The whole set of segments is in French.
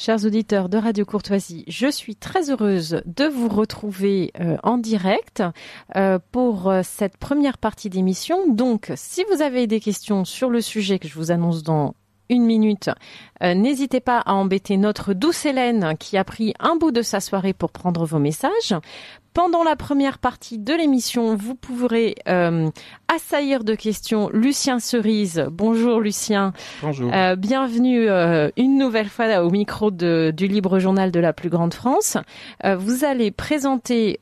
Chers auditeurs de Radio Courtoisie, je suis très heureuse de vous retrouver en direct pour cette première partie d'émission. Donc, si vous avez des questions sur le sujet que je vous annonce dans une minute, n'hésitez pas à embêter notre douce Hélène qui a pris un bout de sa soirée pour prendre vos messages. Pendant la première partie de l'émission, vous pourrez assaillir de questions Lucien Cerise. Bonjour Lucien. Bonjour. Bienvenue une nouvelle fois au micro du Libre Journal de la plus grande France. Vous allez présenter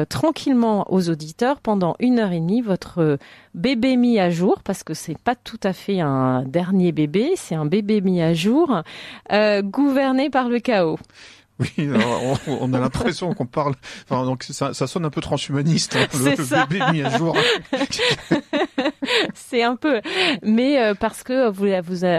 tranquillement aux auditeurs pendant 1h30 votre bébé mis à jour, parce que c'est pas tout à fait un dernier bébé, c'est un bébé mis à jour, gouverné par le chaos. Oui, on a l'impression qu'on parle. Enfin, donc ça sonne un peu transhumaniste, hein, le bébé mis à jour. C'est un peu, mais parce que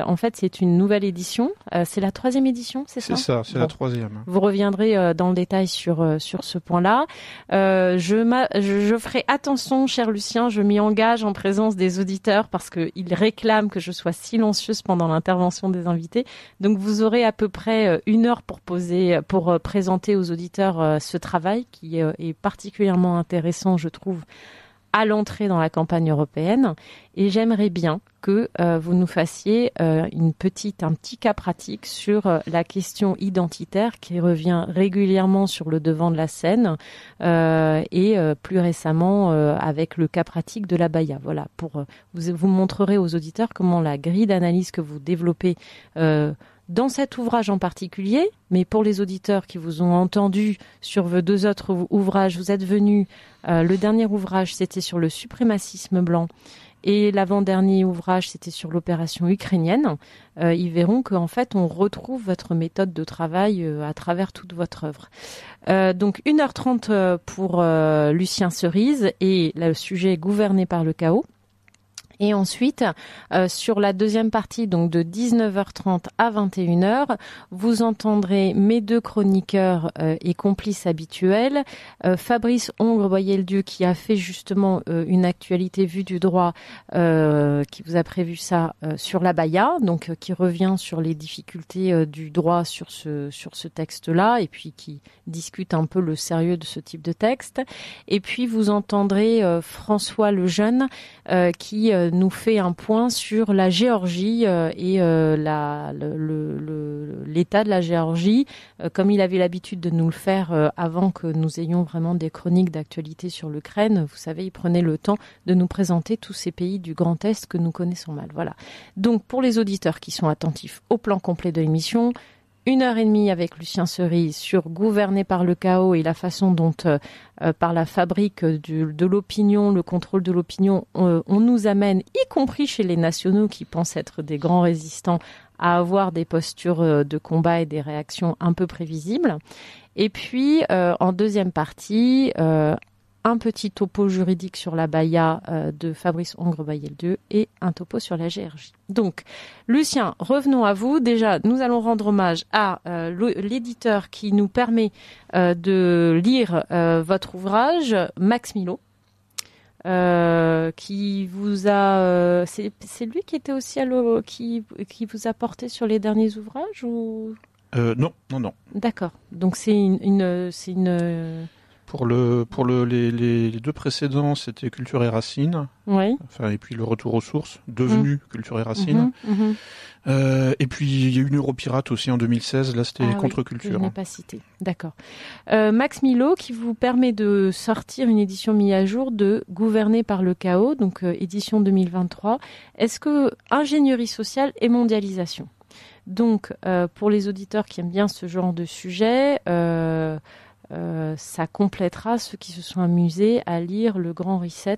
en fait, c'est une nouvelle édition. C'est la 3e édition, c'est ça ? C'est ça, c'est la 3e. Vous reviendrez dans le détail sur ce point-là. Je ferai attention, cher Lucien, je m'y engage en présence des auditeurs parce que ils réclament que je sois silencieuse pendant l'intervention des invités. Donc, vous aurez à peu près 1 heure pour présenter aux auditeurs ce travail qui est particulièrement intéressant, je trouve, à l'entrée dans la campagne européenne. Et j'aimerais bien que vous nous fassiez un petit cas pratique sur la question identitaire qui revient régulièrement sur le devant de la scène et plus récemment avec le cas pratique de l'abaya. Voilà, vous montrerez aux auditeurs comment la grille d'analyse que vous développez dans cet ouvrage en particulier, mais pour les auditeurs qui vous ont entendu sur vos 2 autres ouvrages, vous êtes venus, le dernier ouvrage c'était sur le suprémacisme blanc et l'avant-dernier ouvrage c'était sur l'opération ukrainienne. Ils verront qu'en fait on retrouve votre méthode de travail à travers toute votre œuvre. Donc 1h30 pour Lucien Cerise et le sujet gouverné par le chaos. Et ensuite, sur la deuxième partie, donc de 19h30 à 21h, vous entendrez mes 2 chroniqueurs et complices habituels, Fabrice Hongre-Boyeldieu qui a fait justement une actualité vue du droit, qui vous a prévu ça sur l'abaya, donc qui revient sur les difficultés du droit sur ce texte-là, et puis qui discute un peu le sérieux de ce type de texte. Et puis vous entendrez François Lejeune qui nous fait un point sur la Géorgie et l'état de la Géorgie, comme il avait l'habitude de nous le faire avant que nous ayons vraiment des chroniques d'actualité sur l'Ukraine. Vous savez, il prenait le temps de nous présenter tous ces pays du Grand Est que nous connaissons mal. Voilà. Donc, pour les auditeurs qui sont attentifs au plan complet de l'émission, 1h30 avec Lucien Cerise sur gouverner par le chaos et la façon dont, par la fabrique de l'opinion, le contrôle de l'opinion, on nous amène, y compris chez les nationaux qui pensent être des grands résistants, à avoir des postures de combat et des réactions un peu prévisibles. Et puis, en deuxième partie, un petit topo juridique sur l'abaya de Fabrice Hongre-Boyeldieu et un topo sur la GRJ. Donc, Lucien, revenons à vous. Déjà, nous allons rendre hommage à l'éditeur qui nous permet de lire votre ouvrage, Max Milot, qui vous a... c'est lui qui était aussi qui vous a porté sur les derniers ouvrages ou... Non. D'accord. Donc, c'est une Pour les 2 précédents, c'était Culture et Racines. Oui. Enfin, et puis le retour aux sources, devenu Culture et Racines. Et puis il y a eu une Europirate aussi en 2016. Là, c'était Contre-Culture. Je n'ai pas cité. D'accord. Max Milot qui vous permet de sortir une édition mise à jour de Gouverner par le chaos, donc édition 2023. Est-ce que ingénierie sociale et mondialisation? Donc, pour les auditeurs qui aiment bien ce genre de sujet. Ça complétera ceux qui se sont amusés à lire Le Grand Reset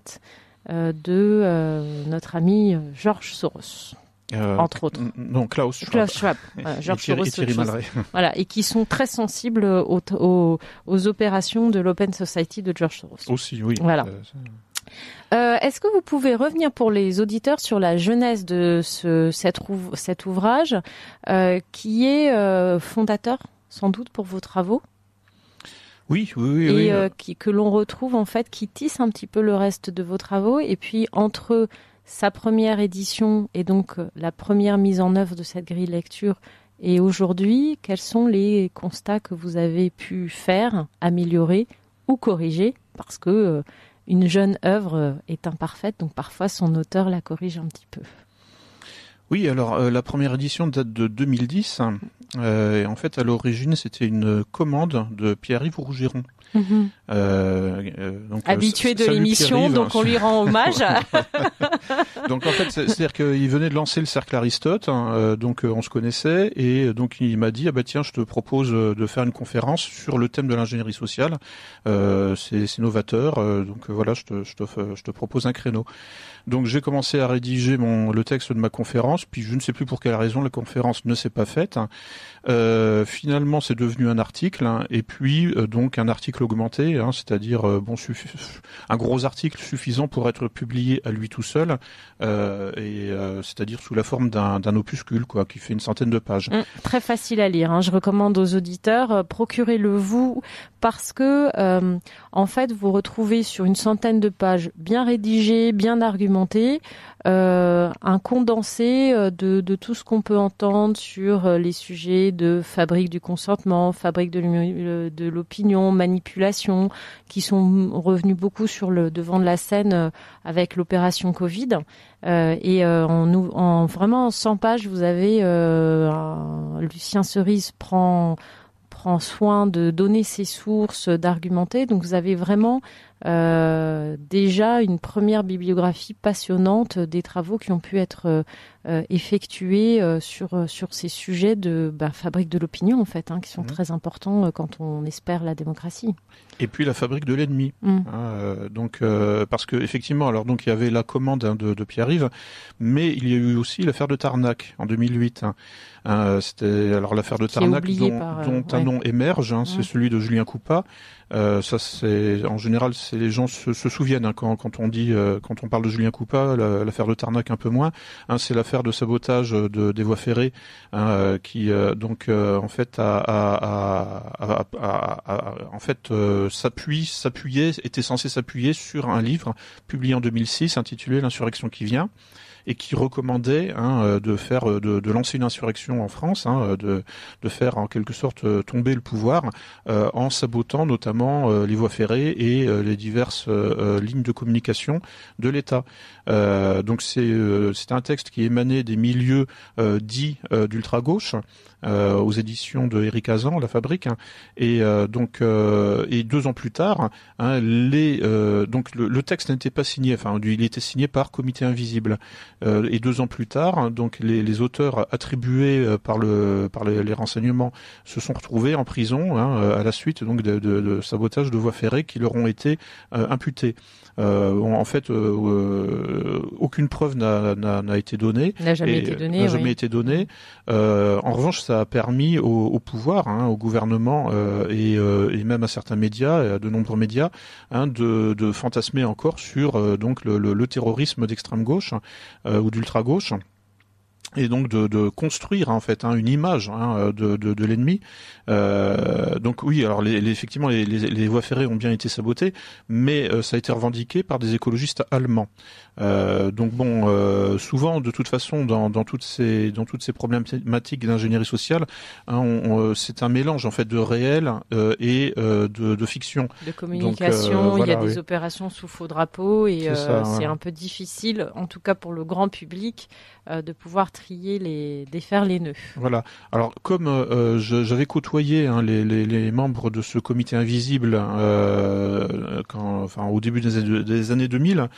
de notre ami George Soros, entre autres. Non, Klaus Schwab. George Thierry Soros. Malray. Voilà, et qui sont très sensibles aux opérations de l'Open Society de George Soros. Aussi, oui. Voilà. Est-ce que vous pouvez revenir pour les auditeurs sur la genèse de cet ouvrage qui est fondateur, sans doute, pour vos travaux? Oui. Que l'on retrouve en fait, qui tisse un petit peu le reste de vos travaux. Et puis entre sa première édition et donc la première mise en œuvre de cette grille de lecture Et aujourd'hui, quels sont les constats que vous avez pu faire, améliorer ou corriger? Parce que une jeune œuvre est imparfaite, donc parfois son auteur la corrige un petit peu. Oui, alors la première édition date de 2010. Et en fait, à l'origine, c'était une commande de Pierre-Yves Rougeron. Donc, habitué de l'émission, donc on lui rend hommage. Donc en fait, c'est-à-dire qu'il venait de lancer le Cercle Aristote, donc on se connaissait, et donc il m'a dit tiens, je te propose de faire une conférence sur le thème de l'ingénierie sociale. C'est novateur, donc voilà, je te propose un créneau. Donc j'ai commencé à rédiger le texte de ma conférence, puis je ne sais plus pour quelle raison la conférence ne s'est pas faite. Finalement, c'est devenu un article, et puis donc un article augmenté, c'est-à-dire un gros article suffisant pour être publié à lui tout seul, c'est-à-dire sous la forme d'un opuscule, quoi, qui fait une centaine de pages. Très facile à lire. Je recommande aux auditeurs, procurez-le vous, parce que en fait, vous retrouvez sur une centaine de pages bien rédigées, bien argumentées, un condensé de tout ce qu'on peut entendre sur les sujets de fabrique du consentement, fabrique de l'opinion, manipulation, qui sont revenus beaucoup sur le devant de la scène avec l'opération Covid. En vraiment 100 pages, vous avez Lucien Cerise prend soin de donner ses sources, d'argumenter. Donc vous avez vraiment déjà une première bibliographie passionnante des travaux qui ont pu être effectués sur ces sujets de fabrique de l'opinion, en fait, qui sont très importants quand on espère la démocratie. Et puis la fabrique de l'ennemi. Parce que effectivement, alors donc il y avait la commande de Pierre-Yves, mais il y a eu aussi l'affaire de Tarnac en 2008. C'était alors l'affaire de Tarnac dont un nom émerge, c'est celui de Julien Coupat. Ça, c'est en général, les gens se souviennent quand on parle de Julien Coupat, l'affaire de Tarnac un peu moins. C'est l'affaire de sabotage des voies ferrées, qui en fait était censé s'appuyer sur un livre publié en 2006 intitulé L'insurrection qui vient, et qui recommandait de lancer une insurrection en France, de faire en quelque sorte tomber le pouvoir en sabotant notamment les voies ferrées et les diverses lignes de communication de l'État. Donc c'est un texte qui émanait des milieux dits d'ultra-gauche, aux éditions de Éric Hazan, La Fabrique, et 2 ans plus tard, le texte n'était pas signé, il était signé par Comité Invisible, et 2 ans plus tard, donc les auteurs attribués par les renseignements se sont retrouvés en prison à la suite donc de sabotage de voies ferrées qui leur ont été imputés. En fait, aucune preuve n'a été donnée. N'a jamais été donnée. En revanche, ça a permis au pouvoir, au gouvernement et même à certains médias, à de nombreux médias, de fantasmer encore sur donc le terrorisme d'extrême gauche ou d'ultra gauche. Et donc de construire en fait une image de l'ennemi. Donc oui, alors effectivement les voies ferrées ont bien été sabotées, mais ça a été revendiqué par des écologistes allemands. Souvent de toute façon dans toutes ces problématiques d'ingénierie sociale, c'est un mélange en fait de réel et de fiction. De communication, il y a des opérations sous faux drapeau et c'est un peu difficile, en tout cas pour le grand public, de pouvoir défaire les nœuds. Voilà. Alors comme j'avais côtoyé les membres de ce comité invisible au début des années 2000,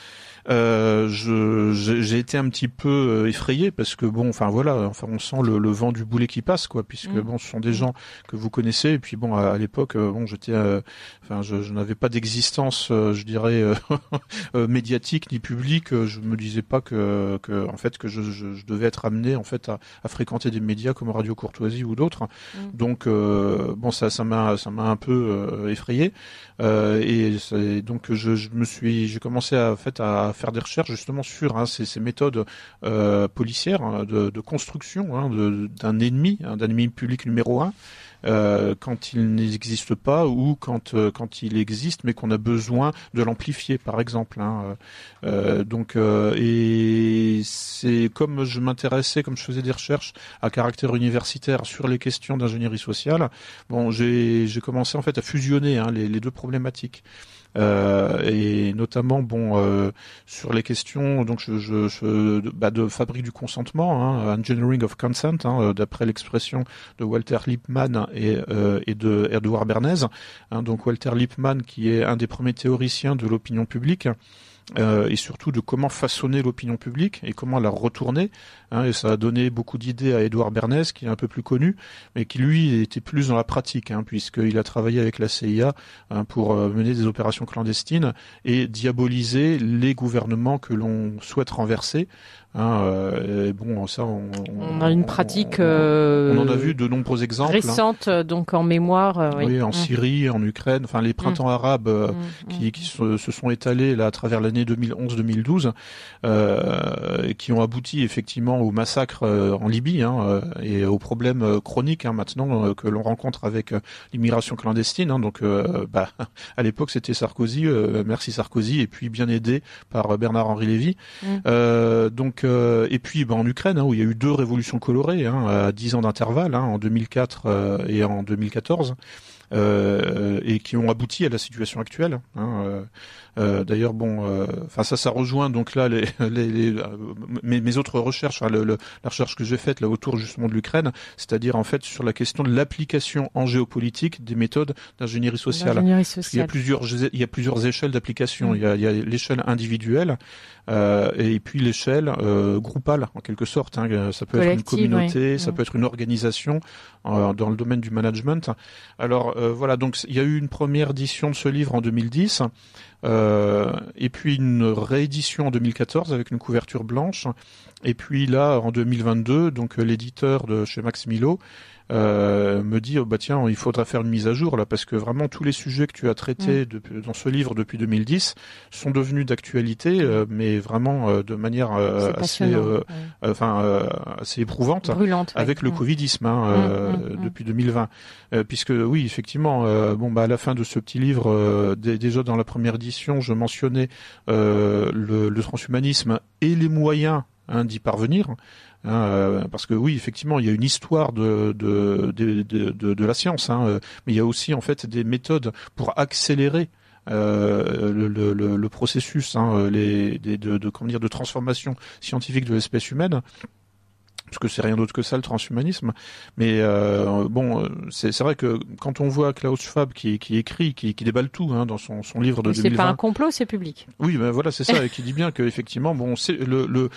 j'ai été un petit peu effrayé parce que on sent le vent du boulet qui passe, quoi, puisque ce sont des gens que vous connaissez, et puis à l'époque je n'avais pas d'existence je dirais médiatique ni publique. Je me disais pas que je devais être amené en fait à fréquenter des médias comme Radio Courtoisie ou d'autres. Donc ça m'a un peu effrayé, donc j'ai commencé à faire des recherches justement sur ces méthodes policières de construction d'un ennemi public numéro 1. quand il n'existe pas ou quand il existe mais qu'on a besoin de l'amplifier, par exemple. Et c'est comme je m'intéressais, comme je faisais des recherches à caractère universitaire sur les questions d'ingénierie sociale. Bon, j'ai commencé en fait à fusionner les deux problématiques. Et notamment sur les questions donc de fabrique du consentement, engineering of consent, d'après l'expression de Walter Lippmann et de Edouard Bernays. Donc Walter Lippmann, qui est un des premiers théoriciens de l'opinion publique. Et surtout de comment façonner l'opinion publique et comment la retourner. Et ça a donné beaucoup d'idées à Edouard Bernays, qui est un peu plus connu, mais qui lui était plus dans la pratique, puisqu'il a travaillé avec la CIA pour mener des opérations clandestines et diaboliser les gouvernements que l'on souhaite renverser. Ça, on a une pratique. On en a vu de nombreux exemples. Récente, donc en mémoire. Oui, en Syrie, en Ukraine, enfin les printemps arabes qui se sont étalés là à travers l'année 2011-2012, qui ont abouti effectivement au massacre en Libye et aux problèmes chroniques maintenant que l'on rencontre avec l'immigration clandestine. À l'époque c'était Sarkozy, merci Sarkozy, et puis bien aidé par Bernard-Henri Lévy. Et puis en Ukraine, où il y a eu 2 révolutions colorées à 10 ans d'intervalle, en 2004 et en 2014. Et qui ont abouti à la situation actuelle. D'ailleurs, ça rejoint donc là mes autres recherches, la recherche que j'ai faite là autour justement de l'Ukraine, c'est-à-dire en fait sur la question de l'application en géopolitique des méthodes d'ingénierie sociale. Il y a plusieurs échelles d'application. Il y a l'échelle individuelle et puis l'échelle groupale en quelque sorte. Ça peut être une communauté, ça peut être une organisation dans le domaine du management. Alors donc il y a eu une première édition de ce livre en 2010. Et puis une réédition en 2014 avec une couverture blanche. Et puis là, en 2022, donc l'éditeur de chez Max Milo me dit il faudra faire une mise à jour là, parce que vraiment tous les sujets que tu as traités dans ce livre depuis 2010 sont devenus d'actualité, mais vraiment de manière assez éprouvante, brûlante, avec le Covidisme depuis 2020, puisque oui effectivement à la fin de ce petit livre, déjà dans la première édition, je mentionnais le transhumanisme et les moyens d'y parvenir. Parce que oui, effectivement, il y a une histoire de la science, mais il y a aussi en fait des méthodes pour accélérer le processus de transformation scientifique de l'espèce humaine. Parce que c'est rien d'autre que ça, le transhumanisme. Mais c'est vrai que quand on voit Klaus Schwab qui écrit, qui déballe tout dans son livre de 2020. C'est pas un complot, c'est public. Oui, voilà, c'est ça, et qui dit bien que effectivement, c'est le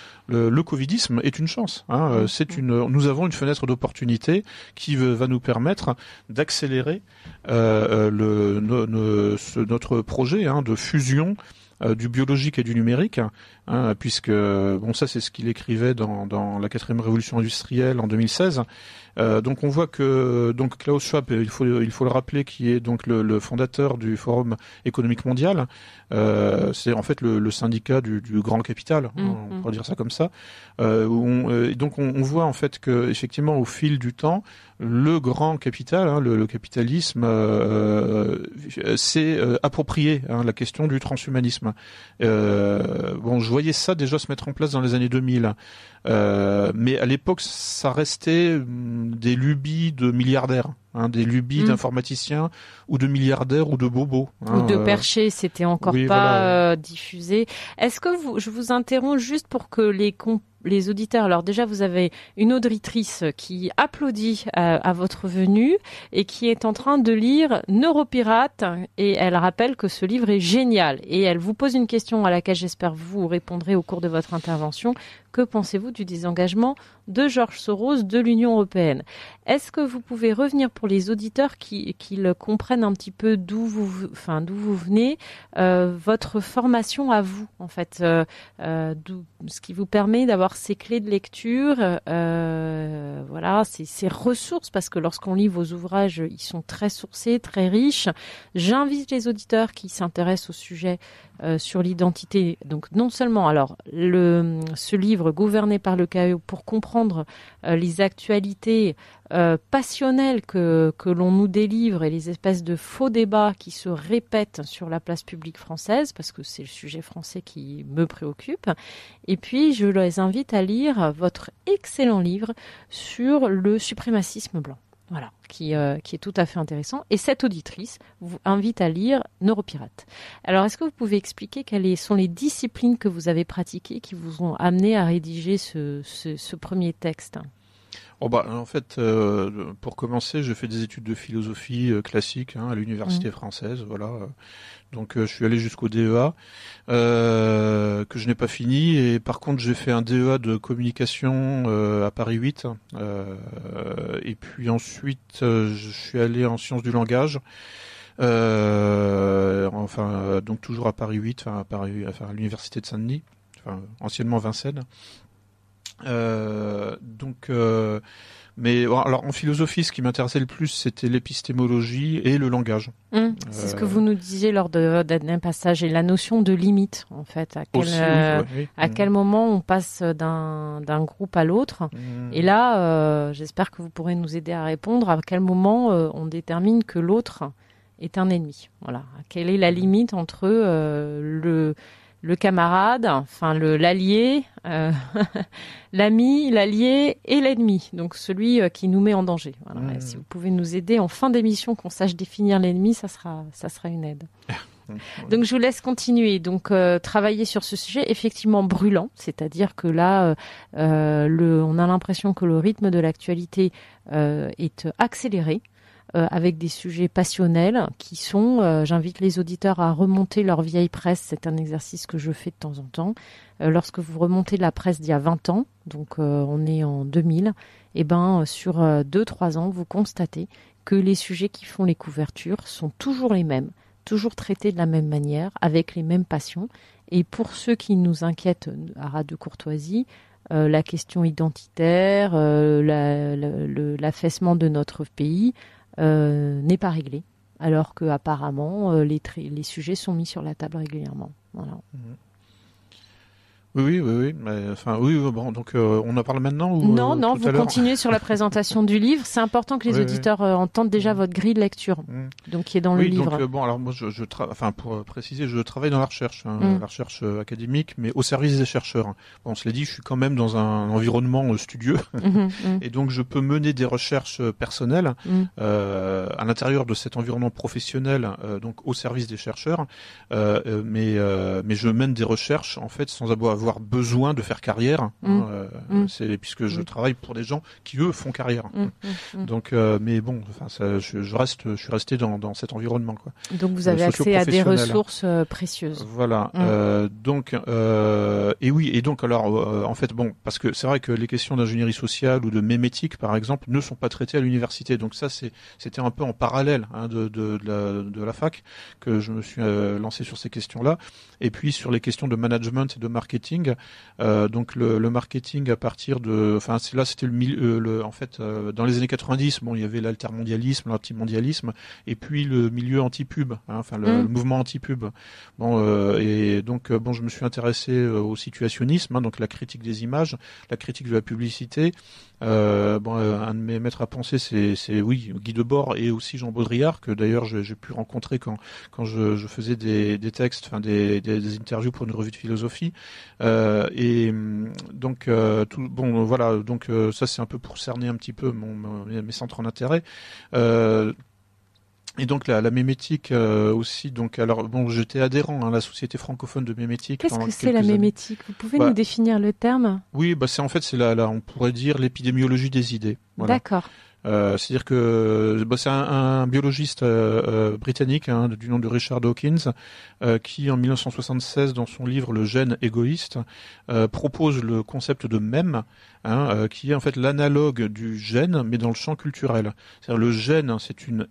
covidisme est une chance. Nous avons une fenêtre d'opportunité qui va nous permettre d'accélérer notre projet de fusion du biologique et du numérique, puisque ça c'est ce qu'il écrivait dans la 4e révolution industrielle en 2016. Donc on voit que Klaus Schwab, il faut le rappeler, qui est donc le fondateur du Forum économique mondial. C'est en fait le syndicat du grand capital, on pourrait dire ça comme ça. Donc on voit en fait que effectivement au fil du temps, le grand capital, le capitalisme, s'est approprié la question du transhumanisme. Je voyais ça déjà se mettre en place dans les années 2000. Mais à l'époque, ça restait des lubies de milliardaires, des lubies d'informaticiens ou de milliardaires ou de bobos. Ou de perchés, c'était encore pas diffusé. Est-ce que je vous interromps juste pour que les auditeurs, alors déjà vous avez une auditrice qui applaudit à votre venue et qui est en train de lire Neuropirate, et elle rappelle que ce livre est génial, et elle vous pose une question à laquelle j'espère vous répondrez au cours de votre intervention. Que pensez-vous du désengagement de George Soros de l'Union européenne? Est-ce que vous pouvez revenir pour les auditeurs qu'ils comprennent un petit peu d'où vous venez, votre formation à vous, en fait, ce qui vous permet d'avoir ces clés de lecture, ces ressources, parce que lorsqu'on lit vos ouvrages, ils sont très sourcés, très riches. J'invite les auditeurs qui s'intéressent au sujet sur l'identité. Donc non seulement, alors ce livre livre Gouverné par le chaos pour comprendre les actualités passionnelles que l'on nous délivre et les espèces de faux débats qui se répètent sur la place publique française, parce que c'est le sujet français qui me préoccupe. Et puis, je les invite à lire votre excellent livre sur le suprémacisme blanc. Voilà, qui est tout à fait intéressant. Et cette auditrice vous invite à lire Neuropirate. Alors, est-ce que vous pouvez expliquer quelles sont les disciplines que vous avez pratiquées qui vous ont amené à rédiger ce premier texte ? En fait, pour commencer, je fais des études de philosophie classique à l'université française, voilà. Donc, je suis allé jusqu'au DEA, que je n'ai pas fini. Et par contre, j'ai fait un DEA de communication à Paris 8. Et puis ensuite, je suis allé en sciences du langage. Donc toujours à Paris 8, à l'université de Saint-Denis, anciennement Vincennes. Mais alors en philosophie, ce qui m'intéressait le plus, c'était l'épistémologie et le langage. C'est ce que vous nous disiez lors d'un passage, et la notion de limite, en fait. À quel moment on passe d'un groupe à l'autre. Et là, j'espère que vous pourrez nous aider à répondre à quel moment on détermine que l'autre est un ennemi. Voilà. Quelle est la limite entre le camarade, enfin l'allié, l'ami, l'allié et l'ennemi. Donc celui qui nous met en danger. Voilà. Et si vous pouvez nous aider en fin d'émission, qu'on sache définir l'ennemi, ça sera une aide. Donc je vous laisse continuer. Donc travailler sur ce sujet effectivement brûlant, c'est-à-dire que là, on a l'impression que le rythme de l'actualité est accéléré. Avec des sujets passionnels qui sont, j'invite les auditeurs à remonter leur vieille presse, c'est un exercice que je fais de temps en temps. Lorsque vous remontez la presse d'il y a 20 ans, donc on est en 2000, et sur 2-3 ans, vous constatez que les sujets qui font les couvertures sont toujours les mêmes, toujours traités de la même manière, avec les mêmes passions. Et pour ceux qui nous inquiètent à ras de courtoisie, la question identitaire, l'affaissement de notre pays, n'est pas réglé, alors que apparemment les sujets sont mis sur la table régulièrement. Voilà. Oui. Donc on en parle maintenant ou Non, vous continuez sur la présentation du livre. C'est important que les auditeurs entendent déjà votre grille de lecture, donc qui est dans le livre. Donc alors moi pour préciser, je travaille dans la recherche, la recherche académique, mais au service des chercheurs. Bon, cela dit, je suis quand même dans un environnement studieux, et donc je peux mener des recherches personnelles à l'intérieur de cet environnement professionnel, donc au service des chercheurs, mais je mène des recherches en fait sans avoir besoin de faire carrière, puisque je travaille pour des gens qui eux font carrière. Donc, mais bon, je suis resté dans cet environnement, quoi. Donc vous avez accès à des ressources précieuses. Voilà. Et donc alors, en fait, parce que c'est vrai que les questions d'ingénierie sociale ou de mémétique, par exemple, ne sont pas traitées à l'université. Donc ça, c'était un peu en parallèle de la fac que je me suis lancé sur ces questions-là. Et puis sur les questions de management et de marketing. Donc le marketing à partir de, c'était le milieu, en fait, dans les années 90, il y avait l'altermondialisme, l'antimondialisme, et puis le milieu anti-pub, le mouvement anti-pub. Et donc je me suis intéressé au situationnisme, donc la critique des images, la critique de la publicité. Un de mes maîtres à penser, c'est Guy Debord et aussi Jean Baudrillard, que d'ailleurs j'ai pu rencontrer quand je faisais des textes, des interviews pour une revue de philosophie. Donc ça c'est un peu pour cerner un petit peu mes centres d'intérêt. Et donc la mémétique aussi. Donc j'étais adhérent à la Société francophone de mémétique. Qu'est-ce que c'est la mémétique ? Vous pouvez nous définir le terme ? Oui, c'est on pourrait dire l'épidémiologie des idées. Voilà. D'accord. C'est-à-dire que c'est un biologiste britannique du nom de Richard Dawkins qui en 1976 dans son livre Le gène égoïste propose le concept de mème qui est en fait l'analogue du gène mais dans le champ culturel. C'est-à-dire le gène c'est une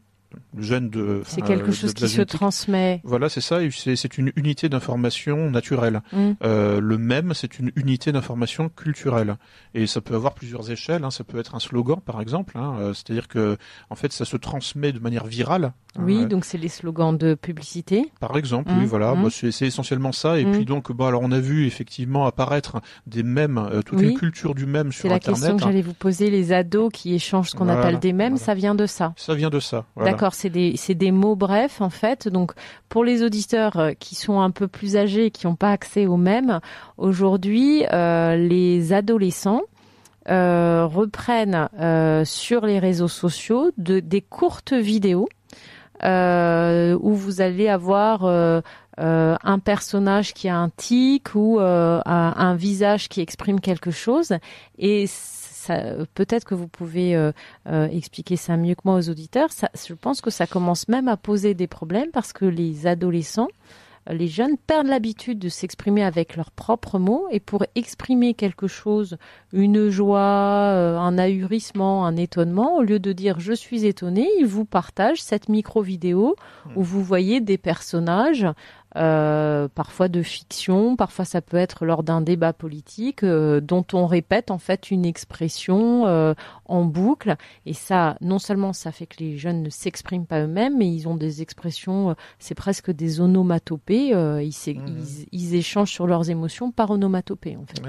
le gène de. C'est quelque chose qui se transmet. Voilà, c'est ça. C'est une unité d'information naturelle. Le mème, c'est une unité d'information culturelle. Et ça peut avoir plusieurs échelles. Ça peut être un slogan, par exemple. C'est-à-dire que, en fait, ça se transmet de manière virale. Oui, donc c'est les slogans de publicité. Par exemple, oui, voilà. C'est essentiellement ça. Et puis donc, alors on a vu effectivement apparaître des mèmes, toute une culture du mème sur Internet. C'est la question que j'allais vous poser. Les ados qui échangent ce qu'on appelle des mèmes, ça vient de ça. Ça vient de ça. Voilà. D'accord, c'est des mots brefs en fait. Donc pour les auditeurs qui sont un peu plus âgés et qui n'ont pas accès aux mèmes, aujourd'hui les adolescents reprennent sur les réseaux sociaux des courtes vidéos où vous allez avoir un personnage qui a un tic ou un visage qui exprime quelque chose et peut-être que vous pouvez expliquer ça mieux que moi aux auditeurs. Je pense que ça commence même à poser des problèmes parce que les adolescents, les jeunes perdent l'habitude de s'exprimer avec leurs propres mots et pour exprimer quelque chose, une joie, un ahurissement, un étonnement, au lieu de dire « je suis étonné », ils vous partagent cette micro-vidéo où vous voyez des personnages parfois de fiction, parfois ça peut être lors d'un débat politique dont on répète en fait une expression en boucle et ça, non seulement ça fait que les jeunes ne s'expriment pas eux-mêmes, mais ils ont des expressions, c'est presque des onomatopées, ils échangent sur leurs émotions par onomatopée en fait.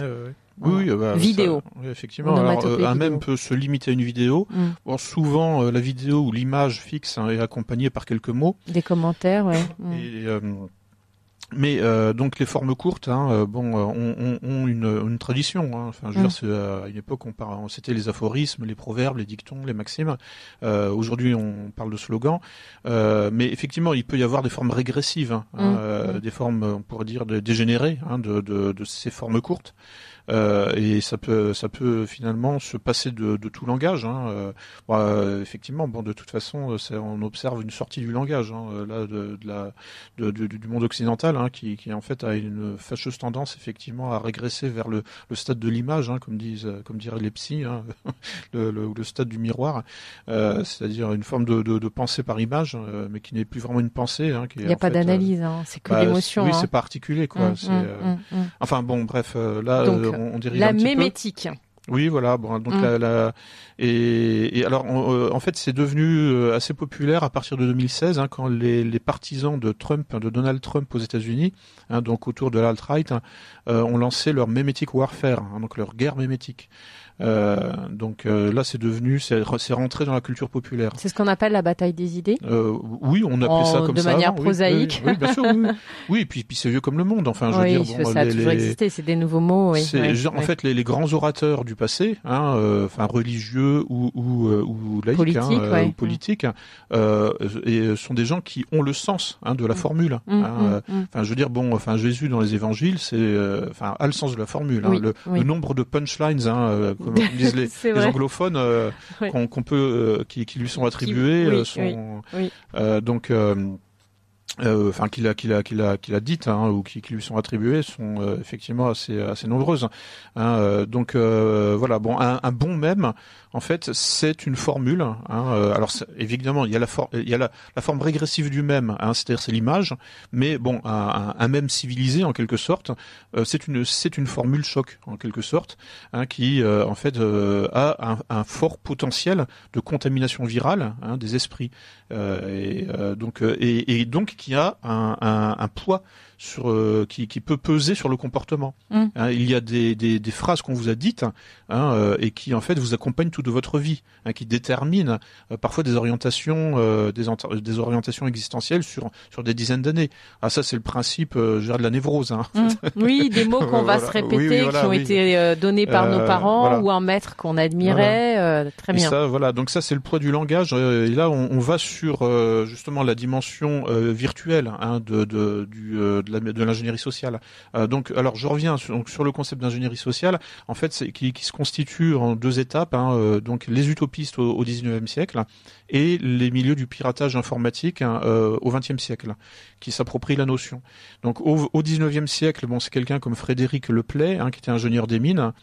Oui, vidéo. Ça, oui, effectivement. Alors, un mème peut se limiter à une vidéo. Bon, souvent, la vidéo ou l'image fixe est accompagnée par quelques mots. Des commentaires, ouais. Mais donc les formes courtes, ont une tradition. Enfin, je veux dire, c'est, à une époque, c'était les aphorismes, les proverbes, les dictons, les maximes. Aujourd'hui, on parle de slogans. Mais effectivement, il peut y avoir des formes régressives, des formes, on pourrait dire, dégénérées de ces formes courtes. Et ça peut finalement se passer de tout langage. Effectivement, de toute façon, on observe une sortie du langage du monde occidental, qui en fait a une fâcheuse tendance effectivement à régresser vers le stade de l'image, comme diraient les psys, le stade du miroir, c'est-à-dire une forme de pensée par image, mais qui n'est plus vraiment une pensée. Il n'y a pas d'analyse, c'est que l'émotion. Oui, c'est pas articulé, quoi. Enfin bon, bref, là. Donc, on dérive la un petit mémétique. Oui, voilà. Bon, donc et alors en fait, c'est devenu assez populaire à partir de 2016, quand les partisans de Donald Trump aux États-Unis, donc autour de l'alt-right, ont lancé leur mémétique warfare, donc leur guerre mémétique. Donc là, c'est rentré dans la culture populaire. C'est ce qu'on appelle la bataille des idées. Oui, on appelait ça comme ça. De manière prosaïque. Oui, bien sûr. Oui, et puis c'est vieux comme le monde. Enfin, je veux dire, ça a toujours existé. C'est des nouveaux mots. Oui. En fait, les grands orateurs du passé, religieux ou laïcs, ou politiques, et sont des gens qui ont le sens de la formule. Enfin, je veux dire, Jésus dans les évangiles, a le sens de la formule. Le nombre de punchlines, comme disent les anglophones, qu'on peut, qui lui sont attribués, donc. Qu'il a dites, ou qui lui sont attribuées sont effectivement assez nombreuses. Donc voilà, bon, un bon mème, en fait, c'est une formule. Alors évidemment, il y a la forme régressive du mème, c'est-à-dire c'est l'image, mais bon, un mème civilisé en quelque sorte, c'est une formule choc en quelque sorte, qui en fait a un fort potentiel de contamination virale des esprits, donc qui a un poids qui peut peser sur le comportement. Il y a des phrases qu'on vous a dites, et qui en fait vous accompagnent toute votre vie, qui déterminent parfois des orientations existentielles sur des dizaines d'années. Ça c'est le principe de la névrose. Oui, des mots qu'on va se répéter, qui ont été donnés par nos parents ou un maître qu'on admirait. Très bien. Et ça, voilà. Donc ça c'est le poids du langage. Et là on va sur justement la dimension virtuelle de l'ingénierie sociale. Donc, alors je reviens sur le concept d'ingénierie sociale. En fait, qui se constitue en deux étapes. Donc, les utopistes au XIXe siècle et les milieux du piratage informatique au XXe siècle, qui s'approprient la notion. Donc, au XIXe siècle, c'est quelqu'un comme Frédéric Leplay, qui était ingénieur des mines.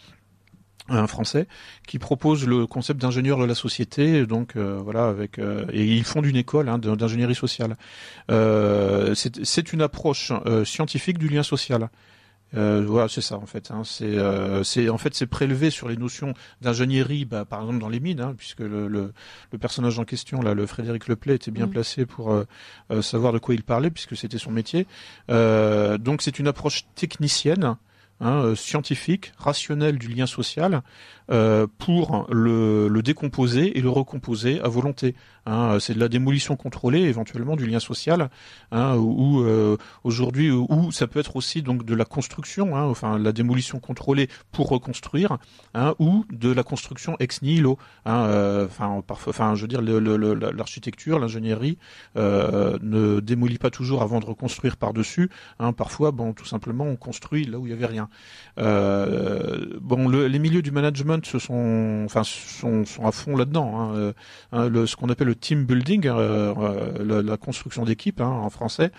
un français qui propose le concept d'ingénieur de la société, donc voilà, avec et ils fondent une école d'ingénierie sociale. C'est une approche scientifique du lien social. Voilà, c'est ça en fait. C'est prélevé sur les notions d'ingénierie, par exemple dans les mines, puisque le personnage en question, là, le Frédéric Leplay, était bien placé pour savoir de quoi il parlait, puisque c'était son métier. Donc c'est une approche technicienne. Scientifique, rationnel du lien social pour le décomposer et le recomposer à volonté. C'est de la démolition contrôlée éventuellement du lien social, ou aujourd'hui où ça peut être aussi donc de la construction, enfin la démolition contrôlée pour reconstruire, ou de la construction ex nihilo. Je veux dire l'architecture, l'ingénierie ne démolit pas toujours avant de reconstruire par-dessus. Parfois, tout simplement, on construit là où il y avait rien. Les milieux du management sont à fond là-dedans. Ce qu'on appelle le team building, la construction d'équipe en français.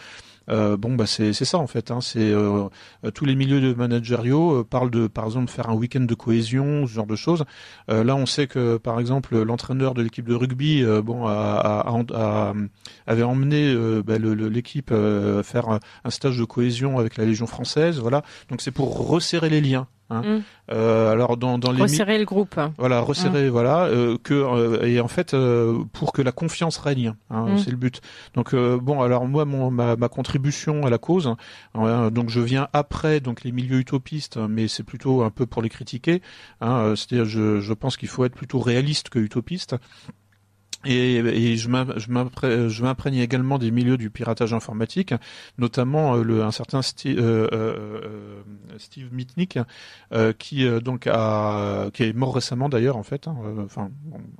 C'est ça en fait. Tous les milieux de managériaux parlent de, par exemple, faire un week-end de cohésion, ce genre de choses. Là, on sait que, par exemple, l'entraîneur de l'équipe de rugby, avait emmené l'équipe faire un stage de cohésion avec la Légion française. Voilà. Donc c'est pour resserrer les liens. Alors dans les resserrer le groupe. Voilà, resserrer, et en fait pour que la confiance règne, c'est le but. Donc alors moi ma contribution à la cause, donc je viens après donc les milieux utopistes, mais c'est plutôt un peu pour les critiquer. C'est-à-dire je pense qu'il faut être plutôt réaliste que utopiste. Et je m'imprègne également des milieux du piratage informatique, notamment un certain Steve Mitnick, qui est mort récemement d'ailleurs en fait.